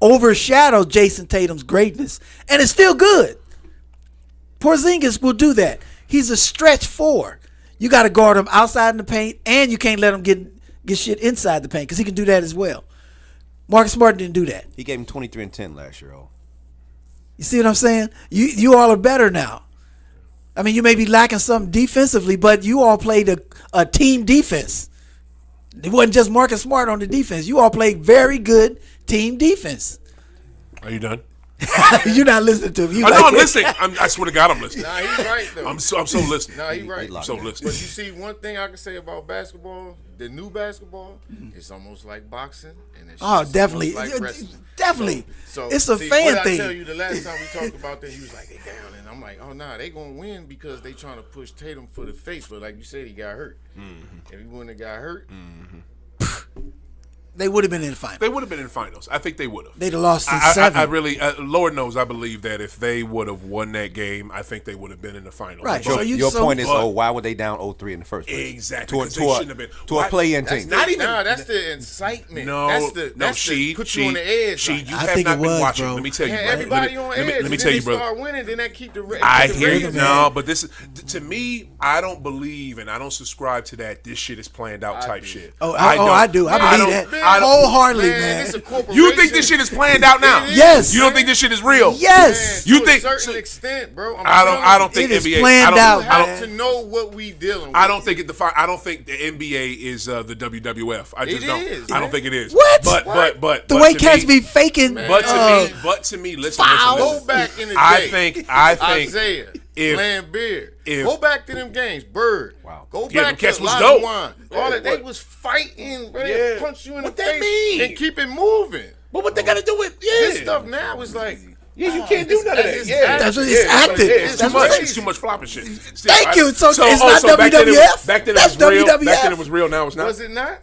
overshadow Jason Tatum's greatness, and it's still good. Porzingis will do that. He's a stretch four. You got to guard him outside in the paint, and you can't let him get shit inside the paint because he can do that as well. Marcus Smart didn't do that. He gave him 23 and 10 last year. You see what I'm saying? You all are better now. I mean, you may be lacking something defensively, but you all played a team defense. It wasn't just Marcus Smart on the defense. You all played very good team defense. Are you done? You're not listening to me. I know I'm listening. I swear to God, I'm listening. Nah, he's right though. I'm so listening. Nah, he's right. I'm so listening. But you see, one thing I can say about basketball, the new basketball, it's almost like boxing, and it's definitely, like wrestling. definitely. So it's a see, fan what thing. I tell you, the last time we talked about that, he was like, "They down," and I'm like, "Oh nah, they gonna win because they trying to push Tatum for the face." But like you said, he got hurt. If he wouldn't have got hurt, They would have been in the finals. They would have been in the finals. I think they would have. They'd have lost in 7. I really, Lord knows, I believe that if they would have won that game, I think they would have been in the finals. Right. But So Your point is, why were they down 0-3 in the first place? exactly. To because they shouldn't have been. a play-in that's team. Not even. that's the incitement. No, that's the put you on the edge. Sheed, you I have think not it been was, watching. bro. Let me tell you, Yeah, brother. everybody on edge. Let me tell you, brother. Start winning, then that keep the. I keep the hear you. ratings No, up. but this is to me. I don't believe and I don't subscribe to that. This shit is planned out type do. shit. I do. I believe don't- that I don't- wholeheartedly, Man, man. it's a corporation. You think this shit is planned out now? It is, Yes. You don't think this shit is real? Yes. You to think- a certain so- extent, bro? I don't think It is NBA. planned I don't, out, You I don't, have to know what we dealing with. I don't think I don't think the NBA is the WWF. I just It don't. is, I don't man. think it is. What? But The way to cats me- be faking. But to me, listen. Go back in the day. I think Isaiah, if- Lambert. if- Go back to them games. Bird. Wow. Go Yeah, them back to cats was Olajuwon. dope. All that they What? was fighting, ready Yeah. to punch you in What the that face mean? and keep it moving. But what they got to do with This stuff now is like. Yeah, you can't do none of that. It's Yeah, That's what- yeah, it's acted. Yeah, it's too That's much. what- It's too much flopping shit. Thank you. So it's not back then it was- WWF? Back then it That's was real. Back WWF. then it was real. Now it's not. Was it not?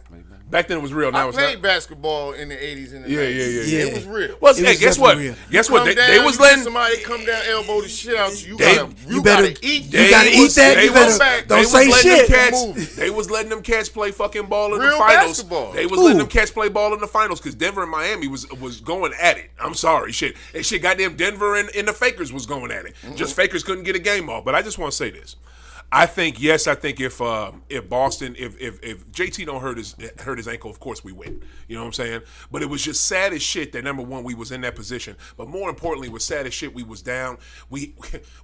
Back then it was real. Now I it's played not. basketball in the 80s and the Yeah, 90s. yeah. It was real. Well, It hey, was guess what? definitely real. Guess what? Come They down, was you letting. get somebody come down, elbow the shit out you. They- you better gotta eat. you gotta They eat was- that. they You better was- back. don't They was say letting shit. them cats. Moving. They was letting them cats play fucking ball in Real the finals. basketball. They was Who? letting them cats play ball in the finals because Denver and Miami was going at it. I'm sorry, shit. And shit, goddamn Denver and the Fakers was going at it. Just Fakers couldn't get a game off. But I just want to say this. I think if Boston if JT don't hurt his ankle, of course we win. You know what I'm saying? But it was just sad as shit that number one we was in that position. But more importantly, it was sad as shit we was down. We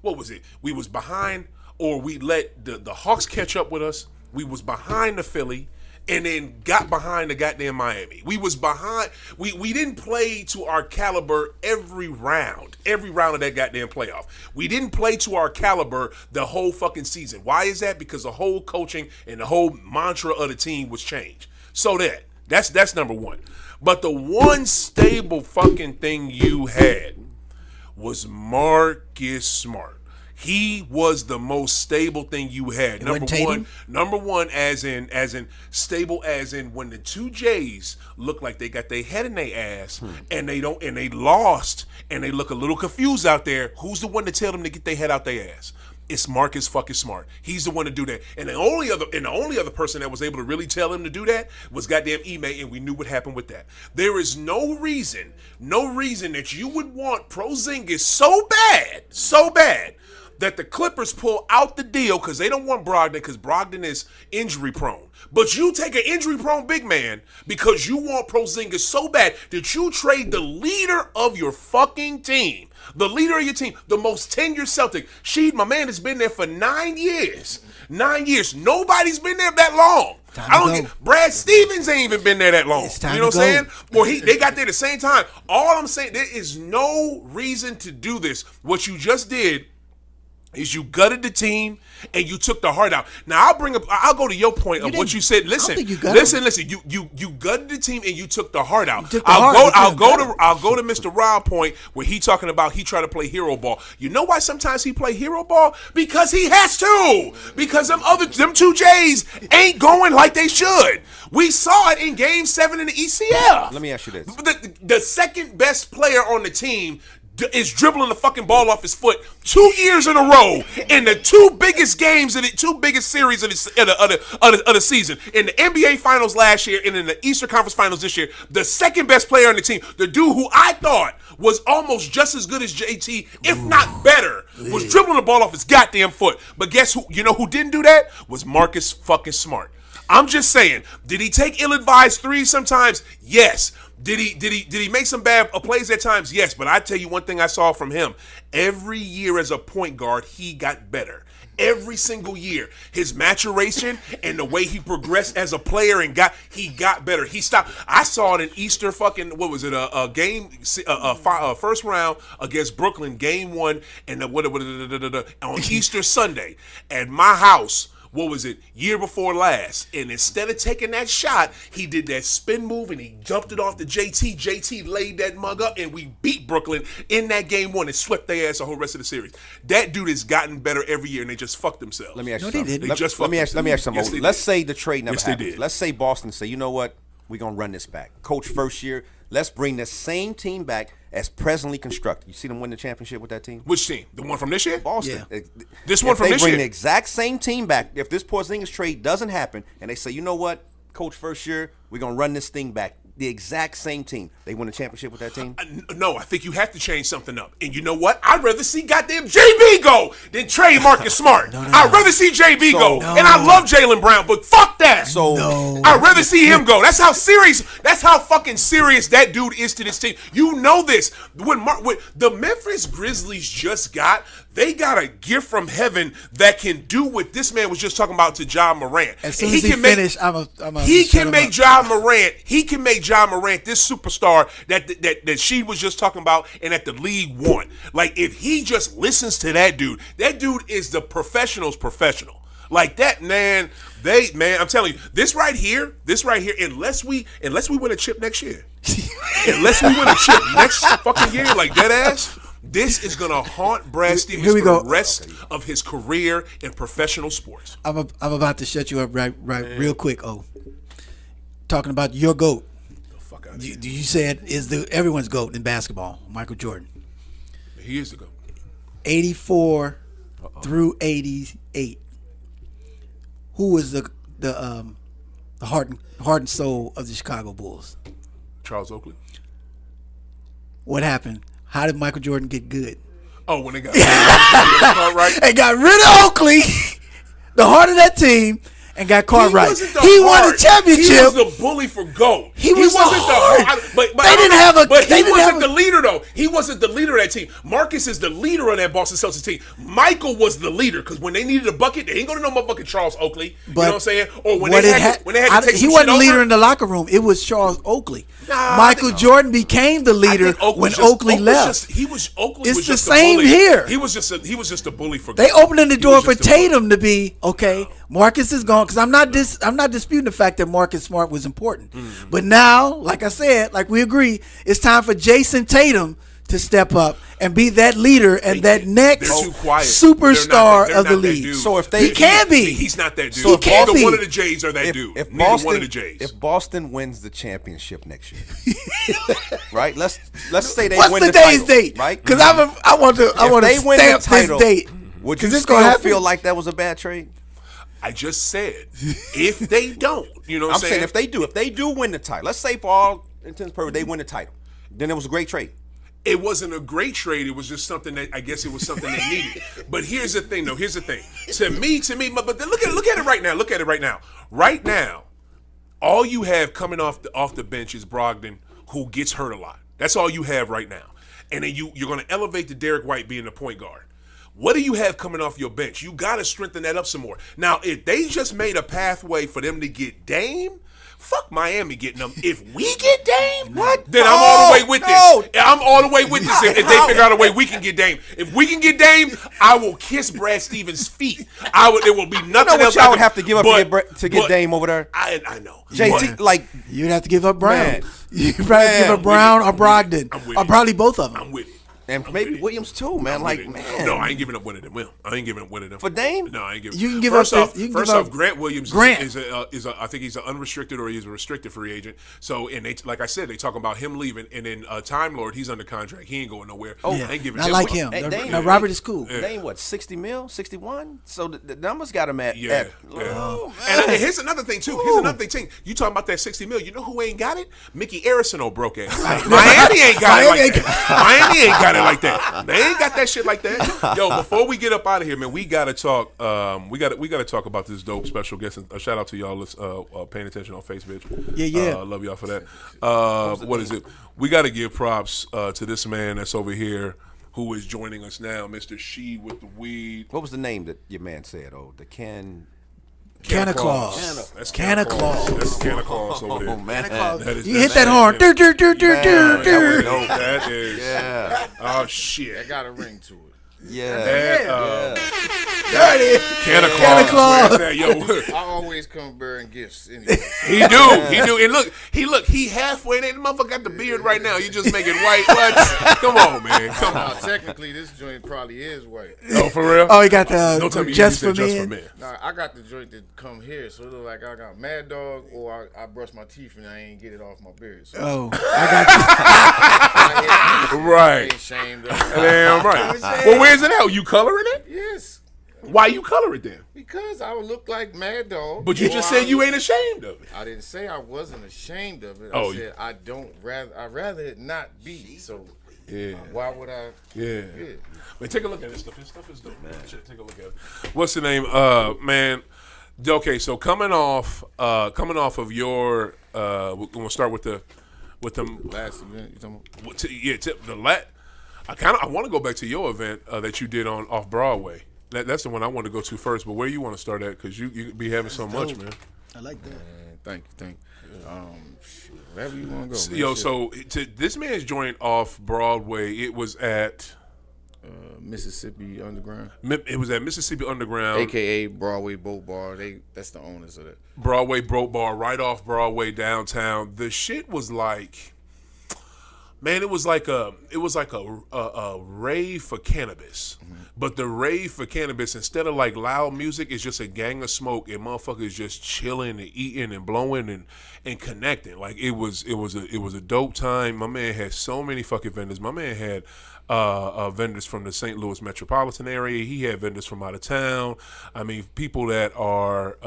what was it? We was behind, or we let the Hawks catch up with us. We was behind the Philly. And then got behind the goddamn Miami. We was behind. We didn't play to our caliber every round of that goddamn playoff. We didn't play to our caliber the whole fucking season. Why is that? Because the whole coaching and the whole mantra of the team was changed. So that's number one. But the one stable fucking thing you had was Marcus Smart. He was the most stable thing you had. Number one, as in stable, as in when the two J's look like they got their head in their ass and they lost and they look a little confused out there. Who's the one to tell them to get their head out their ass? It's Marcus fucking Smart. He's the one to do that. And the only other person that was able to really tell him to do that was goddamn Ime, and we knew what happened with that. There is no reason that you would want Porzingis so bad that the Clippers pull out the deal because they don't want Brogdon because Brogdon is injury prone. But you take an injury prone big man because you want Porzingis so bad that you trade the leader of your fucking team, the leader of your team, the most tenured Celtic. Sheed, my man, has been there for 9 years. 9 years. Nobody's been there that long. Brad Stevens ain't even been there that long. It's time you know to what I'm go. saying? Well, they got there at the same time. All I'm saying, there is no reason to do this. What you just did is you gutted the team and you took the heart out. Now I'll go to your point of what you said. Listen, think you gutted listen. You gutted the team and you took the heart out. took the heart, I'll you go to Mr. Rob point where he talking about he tried to play hero ball. You know why sometimes he play hero ball? Because he has to. Because them two J's ain't going like they should. We saw it in Game 7 in the ECF. Let me ask you this. The second best player on the team is dribbling the fucking ball off his foot 2 years in a row in the two biggest games in the two biggest series of the season. In the NBA Finals last year and in the Eastern Conference Finals this year, the second best player on the team, the dude who I thought was almost just as good as JT, if not better, was dribbling the ball off his goddamn foot. But guess who? You know who didn't do that? Was Marcus fucking Smart. I'm just saying, did he take ill-advised threes sometimes? Yes. Did he make some bad plays at times? Yes. But I tell you one thing I saw from him. Every year as a point guard, he got better. every single year. His maturation and the way he progressed as a player and he got better. He stopped. I saw it in Easter fucking, what was it, a game, first round against Brooklyn, game 1, and on Easter Sunday at my house. What was it, year before last? And instead of taking that shot, he did that spin move and he dumped it off to JT. JT laid that mug up and we beat Brooklyn in that game 1 and swept their ass the whole rest of the series. That dude has gotten better every year and they just fucked themselves. Let me ask you No, they something. didn't. Let me ask you something. Yes, Let's say the trade never Yes, they happens. did. Let's say Boston say, you know what? We're going to run this back. Coach first year. Let's bring the same team back as presently constructed. You see them win the championship with that team? Which team? The one from this year? Boston. Yeah. This one If from this they bring year? the exact same team back, if this Porzingis trade doesn't happen, and they say, you know what, Coach first year, we're going to run this thing back. The exact same team. They win the championship with that team? No, I think you have to change something up. And you know what? I'd rather see goddamn JB go than trade Marcus Smart. I'd rather see JB go. And I love Jaylen Brown, but fuck that. I'd rather see him go. That's how fucking serious that dude is to this team. You know this. When the Memphis Grizzlies just they got a gift from heaven that can do what this man was just talking about to Ja Morant. As soon as he finish, He can make Ja Morant this superstar that she was just talking about and that the league want. Like, if he just listens to that dude is the professional's professional. Like that, man, I'm telling you, this right here, unless we win a chip next year. Unless we win a chip next fucking year, like dead ass. This is gonna haunt Brad Stevens for the rest of his career in professional sports. I'm about to shut you up right real quick. Talking about your GOAT. The fuck out of here. You said is everyone's GOAT in basketball, Michael Jordan. He is the GOAT. 84 through 88. Who was the heart and soul of the Chicago Bulls? Charles Oakley. What happened? How did Michael Jordan get good? Oh, when they got right. And got rid of Oakley, the heart of that team, and got Cartwright. He won a championship. He was the bully for GOAT. He wasn't the heart. But he wasn't the leader though. He wasn't the leader of that team. Marcus is the leader of that Boston Celtics team. Michael was the leader because when they needed a bucket, they ain't going to no motherfucking Charles Oakley. You know what I'm saying? Or when they had to take he wasn't the leader in the locker room. It was Charles Oakley. Michael Jordan became the leader when Oakley left. Oakley it's was the just same a bully. here. He was just a bully for GOAT. They opening the door for Tatum to be okay. Marcus is gone because I'm not disputing the fact that Marcus Smart was important. But now, like I said, like we agree, it's time for Jason Tatum to step up and be that leader and that next superstar of the league. So if he can be, he's not that dude. So he can be. One of the Jays are that dude. Neither one of the Jays. If Boston wins the championship next year, right? Let's say they What's win the title, date? right? Because I want to stamp this date. Would you it's still gonna feel like that was a bad trade? I just said if they don't, you know what I'm saying? If they do win the title, let's say for all intents and purposes they win the title, then it was a great trade. It wasn't a great trade. It was just something that I guess it was something they needed. But here's the thing, though. To me. But look at it right now. Look at it right now. Right now, all you have coming off the bench is Brogdon, who gets hurt a lot. That's all you have right now. And then you're going to elevate to Derek White being the point guard. What do you have coming off your bench? You got to strengthen that up some more. Now, if they just made a pathway for them to get Dame, fuck Miami getting them. If we get Dame, then I'm all the way with this. I'm all the way with this if they figure out a way we can get Dame. If we can get Dame, I will kiss Brad Stevens' feet. There will be nothing else. I would have to give up to get Dame over there. I know. JT, you'd have to give up Brown. Man. You'd probably give up Brown or Brogdon, or probably both of them. I'm with it. And maybe Williams too, man. Man. No, I ain't giving up one of them. I ain't giving up one of them for Dame. No, I ain't giving. You can give first up. First off, Grant Williams is I think he's an unrestricted or he's a restricted free agent. So, and they, like I said, they talk about him leaving, and then Time Lord, he's under contract. He ain't going nowhere. Oh, I ain't giving. I like him. Now Robert is cool. Dame, what, 60 mil, 61? So the numbers got him at. Oh, and here's another thing too. You talking about that 60 mil? You know who ain't got it? Mickey Arison, broke ass. Miami ain't got it like that. Miami ain't got it like that. They ain't got that shit like that. Yo, before we get up out of here, man, we gotta talk. We gotta talk about this dope special guest. A shout out to y'all paying attention on Facebook. Yeah. Love y'all for that. What is it? We gotta give props to this man that's over here who is joining us now, Mr. She with the weed. What was the name that your man said? Oh, the Canna Claus. That's Canna Claus. That's Canna Claus over there. Oh man, That is, You hit that horn. Dur, dur, dur, dur, dur, dur. That is. yeah, Oh That shit. got a ring to it. yeah. There it is. Canna Canna Claus. Claus. Where's that? Yo, I always come bearing gifts anyway. he do. And look, he halfway there. The motherfucker got the beard right now. You just make it white. What? Come on, man. Come Now, on. technically, this joint probably is white. Oh, for real? Oh, he got Don't tell the me just you for said just for men. men. Nah, I got the joint that come here, so it look like I got Mad Dog, or I brush my teeth and I ain't get it off my beard. So Oh, I got I Right. ain't ashamed of it. Damn right. Well, where's it out? You coloring it? Yes, Why you color it then? because I would look like Mad Dog. But you or just I said you would- ain't ashamed of it. I didn't say I wasn't ashamed of it. Oh, I said I'd rather it not be. So Yeah. why would I? Yeah. Yeah. Man, take a look at this stuff. This stuff is dope, man. Take a look at it. What's the name? Man. Okay, so coming off of your we're gonna start with the Last event, you talking about? I want to go back to your event that you did on off Broadway. That's the one I want to go to first. But where you want to start at? Because you be having so much, man. I like that. Man, thank you. Shit, wherever you want to go. Man, Yo, shit. so this man's joint off Broadway. It was at Mississippi Underground, Mississippi Underground, aka Broadway Boat Bar. That's the owners of that. Broadway Boat Bar, right off Broadway downtown. The shit was like, man, it was like a rave for cannabis. Mm-hmm. But the rave for cannabis, instead of like loud music, it's just a gang of smoke and motherfuckers just chilling and eating and blowing and connecting. Like it was a dope time. My man had so many fucking vendors. My man had vendors from the St. Louis metropolitan area. He had vendors from out of town. I mean, people that are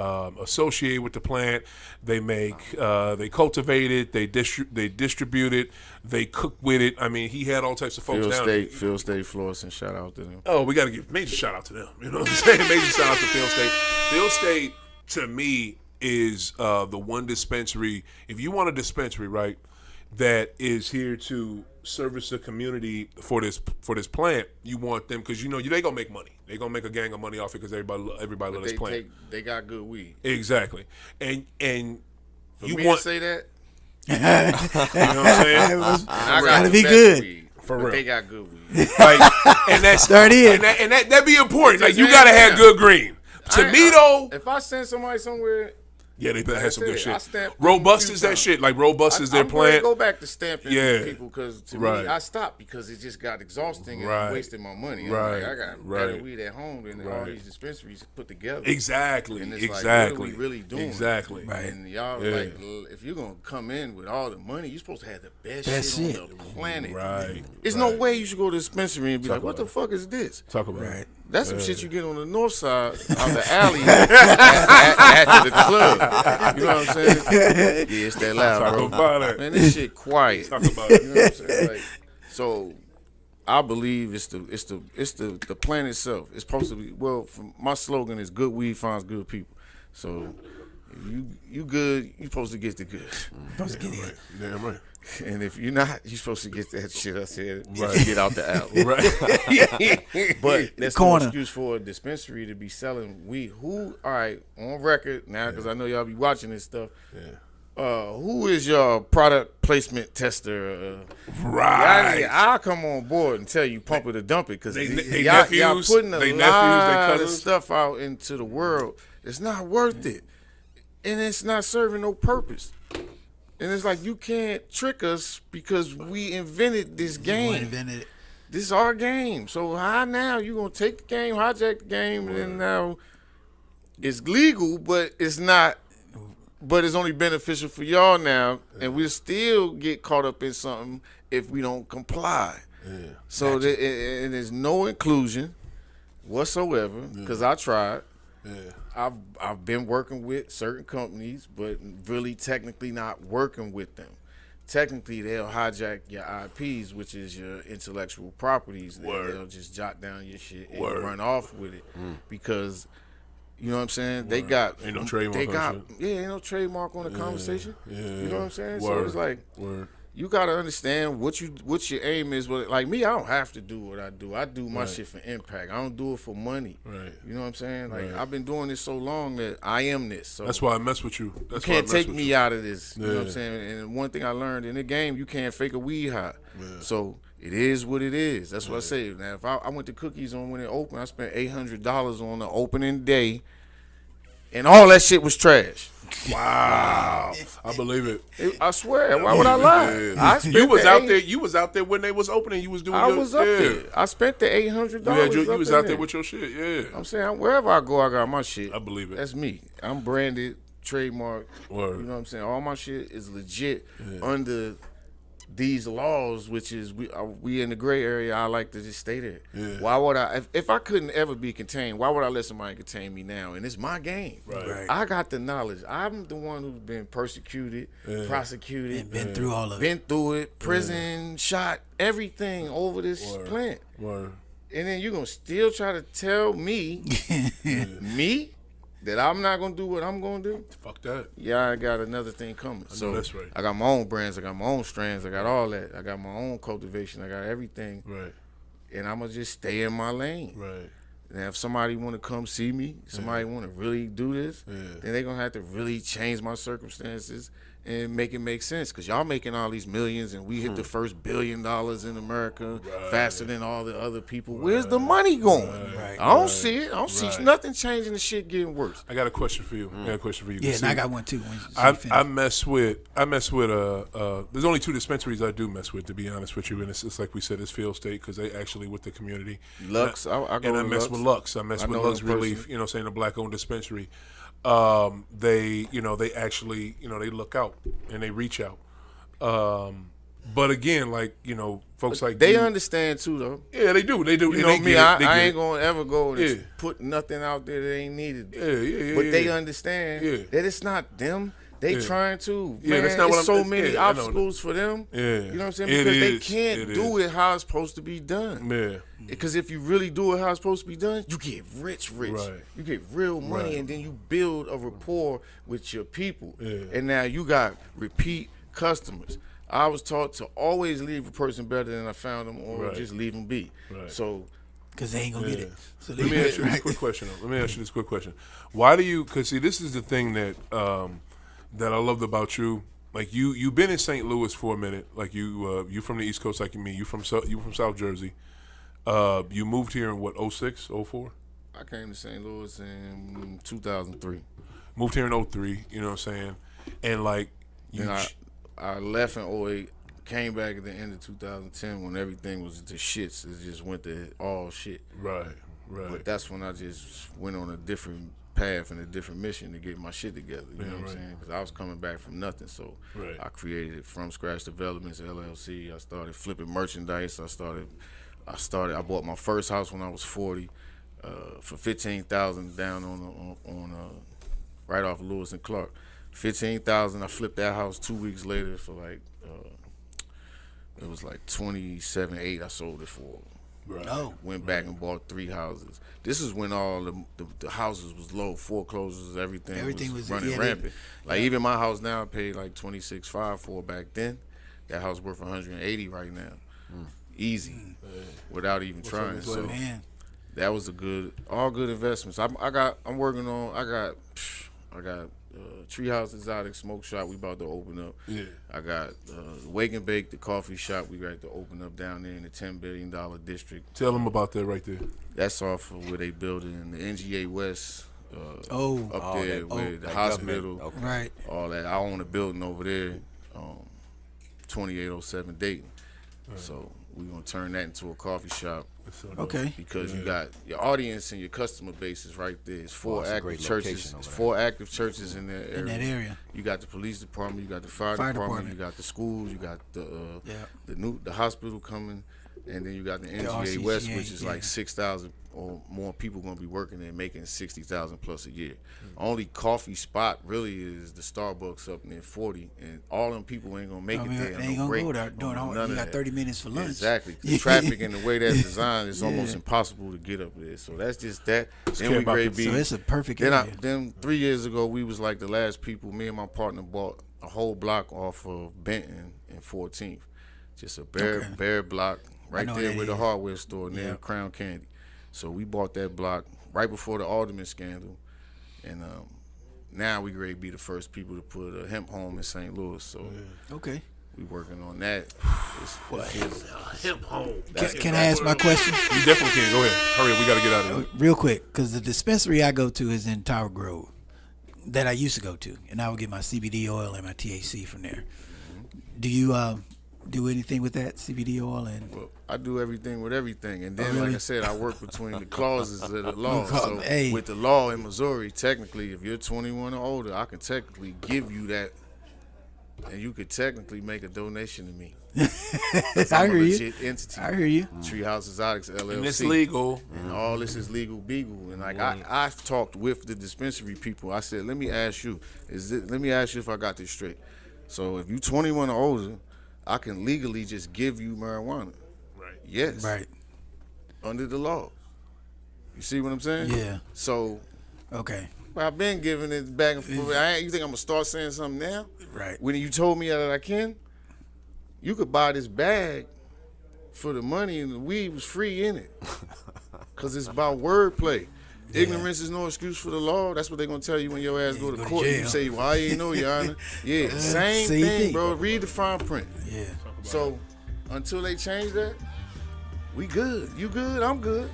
associated with the plant. They make, they cultivate it, they distribute it, they cook with it. I mean, he had all types of folks down there. Phil State Florissant, shout out to them. Oh, we got to give major shout out to them. You know what I'm saying? Major shout out to Phil State. Phil State, to me, is the one dispensary. If you want a dispensary, right, that is here to service the community for this plant, you want them because you know they gonna make money. They gonna make a gang of money off it because everybody love this plant. They got good weed. Exactly, and For you me want to say that, you know what I'm saying? and I got Gotta the be best good. weed, For but real. they got good weed. Like, and that's There it is. and that be important. Like Just you gotta have hands good green. To me though, If I send somebody somewhere, yeah, they better have some good I shit. stamped Robust them a is few that times. shit. Like Robust is their I'm going to plant. go back to stamping Yeah. people because to Right. me, I stopped because it just got exhausting and Right. I'm wasting my money. I'm Right. like, I got Right. better weed at home than all Right. these dispensaries put together. Exactly. And it's like, Exactly. what are we really doing? Exactly. And y'all, Yeah. like, if you're going to come in with all the money, you're supposed to have the best Best shit shit. on the planet. Right. There's no way you should go to the dispensary and be like, what the fuck is this? Talk about it. That's some shit you get on the north side of the alley after the club. You know what I'm saying? Yeah, it's that loud, Talk bro. about it. Man, this shit quiet. Talk about it. You know what I'm saying? Like, so I believe it's the plan itself. It's supposed to be my slogan is good weed finds good people. So if you good, you supposed to get the good. Supposed to get in. Damn right. And if you're not, you supposed to get that shit I said. Right. Get out the alley. Right. But that's Corner. no excuse for a dispensary to be selling weed. Who, all right, on record now, because I know y'all be watching this stuff. Yeah. Who is your product placement tester? Right. I'll come on board and tell you pump it or dump it because They y'all nephews, putting a they nephews, lot they of cousins. stuff out into the world. It's not worth it, and it's not serving no purpose. And it's like you can't trick us because we invented this game. Invented it. This is our game. So how now you gonna take the game, hijack the game, and then now it's legal, but it's not. But it's only beneficial for y'all now, and we'll still get caught up in something if we don't comply. Yeah. So and there's no inclusion whatsoever because I tried. Yeah. I've been working with certain companies, but really technically not working with them. Technically, they'll hijack your IPs, which is your intellectual properties. They'll just jot down your shit and run off with it because, you know what I'm saying? They got Ain't no trademark on ain't no trademark on the conversation. Yeah. You know what I'm saying? So Word. it's like, Word. you gotta understand what your aim is. Like me, I don't have to do what I do. I do my shit for impact. I don't do it for money. Right. You know what I'm saying? Like I've been doing this so long that I am this. So that's why I mess with you. You can't take me out of this. You know what I'm saying? And one thing I learned in the game, you can't fake a weed high. Yeah. So it is what it is. That's what I say. Now, if I went to Cookies on when it opened, I spent $800 on the opening day, and all that shit was trash. Wow. I believe it. I swear. Why would I lie? You was out there. You was out there when they was opening. You was doing. I was up there. I spent the $800. You was out there with your shit. Yeah. I'm saying wherever I go, I got my shit. I believe it. That's me. I'm branded, trademark. Word. You know what I'm saying? All my shit is legit under these laws, which is we in the gray area. I like to just stay there. Yeah. Why would I? If I couldn't ever be contained, why would I let somebody contain me now? And it's my game. Right. I got the knowledge. I'm the one who's been persecuted, prosecuted, and been through all of it. Been through it, prison, shot, everything over this plant. Word. And then you're gonna still try to tell me, that I'm not gonna do what I'm gonna do? Fuck that. Yeah, I got another thing coming. So that's right. I got my own brands, I got my own strands, I got all that. I got my own cultivation, I got everything. Right. And I'm gonna just stay in my lane. Right. And if somebody wanna come see me, somebody wanna really do this, then they're gonna have to really change my circumstances and make it make sense. Cause y'all making all these millions and we hit the first $1 billion in America faster than all the other people. Where's the money going? I don't see it. I don't see nothing changing. The shit getting worse. I got a question for you. Yeah, and I got one too. I mess with there's only 2 dispensaries I do mess with, to be honest with you, and it's like we said, it's Field State because they actually with the community. Lux, I mess with Lux. I mess with Lux Relief. You know, saying a black-owned dispensary. They actually, they look out and they reach out. But again, like, folks like they understand too, though. Yeah, they do. They do. You know me, I ain't gonna ever go and put nothing out there that ain't needed. Yeah. But they understand that it's not them. They trying to. Man, that's not what it's so many obstacles for them. Yeah. You know what I'm saying? Because they can't do it how it's supposed to be done. Yeah. Because if you really do it how it's supposed to be done, you get rich. Right. You get real money, and then you build a rapport with your people. Yeah. And now you got repeat customers. I was taught to always leave a person better than I found them, or just leave them be. Right. So, because they ain't gonna get it. So let me ask you this quick question. Why do you? Because see, this is the thing that that I loved about you. Like you've been in St. Louis for a minute. Like you from the East Coast, like me. You from South Jersey. You moved here in what, 06, 04? I came to St. Louis in 2003. Moved here in 03, you know what I'm saying? And like I left in 08, came back at the end of 2010 when everything was the shits. It just went to all shit. Right. But that's when I just went on a different path and a different mission to get my shit together. You know what I'm saying? Because I was coming back from nothing. So I created From Scratch Developments, LLC. I started flipping merchandise. I bought my first house when I was 40 for $15,000 down on right off of Lewis and Clark. $15,000. I flipped that house 2 weeks later for like it was like $27,800. I sold it for. Right. Oh. Went back and bought 3 houses. This is when all the houses was low, foreclosures, everything was running rampant. Like even my house now, I paid like $26,500 for back then. That house worth $180 right now. Easy, without even trying. So that was all good investments. I got Treehouse Exotic Smoke Shop. We about to open up. Yeah. I got Wake and Bake, the coffee shop. We got to open up down there in the $10 billion district. Tell them about that right there. That's off of where they building in the NGA West. Up there with the hospital, right? All that. I own a building over there, 2807 Dayton. So we're gonna turn that into a coffee shop. Okay. Because you got your audience and your customer base is right there. It's 4 active churches. It's 4 active churches in that area. In that area. You got the police department. You got the fire department. You got the schools. You got the hospital coming, and then you got the NGA West, which is like 6,000 or more people gonna be working there, making 60,000 plus a year. Only coffee spot really is the Starbucks up near 40, and all them people ain't gonna make it there. They ain't gonna go there doing all. You got 30 minutes for lunch. Exactly. The traffic and the way that's designed, it's almost impossible to get up there. So that's just that. Then we grade B. So it's a perfect area. Then 3 years ago, we was like the last people. Me and my partner bought a whole block off of Benton and 14th. Just a bare block right there with the hardware store near Crown Candy. So we bought that block right before the Alderman scandal, and now we ready to be the first people to put a hemp home in St. Louis. So Okay. we working on that. Hemp home. Can I ask my question? You definitely can. Go ahead. Hurry up. We got to get out of here. Real quick, because the dispensary I go to is in Tower Grove that I used to go to, and I would get my CBD oil and my THC from there. Do you do anything with that CBD oil? And Well, I do everything with everything, and then really? like I said, I work between the clauses of the law. So Hey. with the law in Missouri, technically, if you're 21 or older, I can technically give you that, and you could technically make a donation to me. I I'm a hear you. legit entity. I hear you. Treehouse Exotics LLC. And it's legal. And all this is legal beagle. And like I've talked with the dispensary people. I said, let me ask you if I got this straight. So if you 21 or older, I can legally just give you marijuana. Right. Yes. Right. Under the law. You see what I'm saying? Yeah. So Okay. well, I've been giving it back and forth. You think I'm gonna start saying something now? Right. When you told me that I can, you could buy this bag for the money and the weed was free in it. Cause it's about wordplay. Ignorance is no excuse for the law. That's what they're gonna tell you when your ass go to court. jail. You say, "Well, I ain't know, Your Honor." Yeah, same thing, bro. Read the fine print. Yeah. So until they change that, we good. You good? I'm good.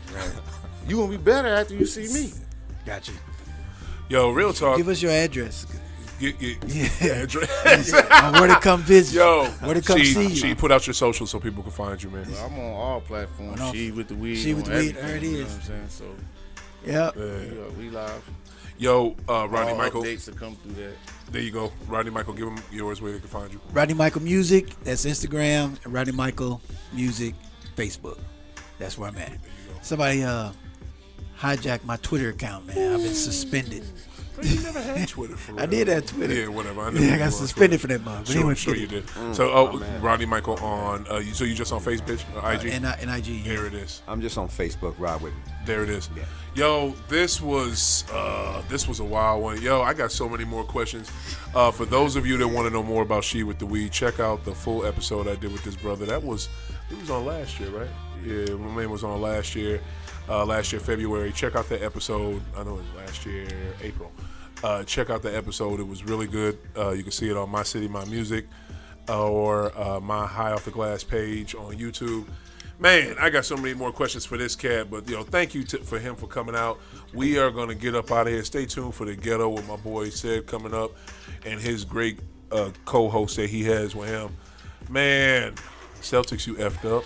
You gonna be better after you see me. Got you. Yo, real talk. Give us your address. Address. Where to come visit. Yo, Where to come see you. She put out your socials so people can find you, man. I'm on all platforms. She with the weed. She with on the weed, everything, there it you know is. what I'm saying? So Yep. we live. Yo, Rodney All Michael. updates to come through that. There you go. Rodney Michael, give them yours where they can find you. Rodney Michael Music. That's Instagram. And Rodney Michael Music, Facebook. That's where I'm at. Somebody hijacked my Twitter account, man. I've been suspended. You never had Twitter for real. I did have Twitter. Yeah, whatever. I, I got suspended for that mug. But Sure, anyway, sure forget you it. did. So, Rodney Michael on. So you just on Facebook, IG? And IG. Yeah. There it is. I'm just on Facebook. Ride with me. There it is. Yo, this was a wild one. Yo, I got so many more questions. For those of you that want to know more about She with the Weed, check out the full episode I did with this brother. It was on last year, right? Yeah, my man was on last year February. Check out that episode. I know it was last year April. Check out the episode. It was really good. You can see it on My City, My Music, or my High Off the Glass page on YouTube. Man, I got so many more questions for this cat, but thank you for him for coming out. We are gonna get up out of here. Stay tuned for the Ghetto with my boy Sid coming up, and his great co-host that he has with him. Man, Celtics, you effed up.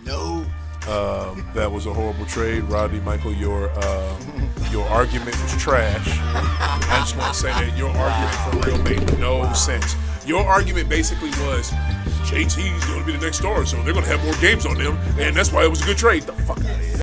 No. That was a horrible trade, Rodney Michael. Your argument was trash. I just want to say that your argument for real made no sense. Your argument basically was JT's going to be the next star, so they're going to have more games on them, and that's why it was a good trade. The fuck out of here.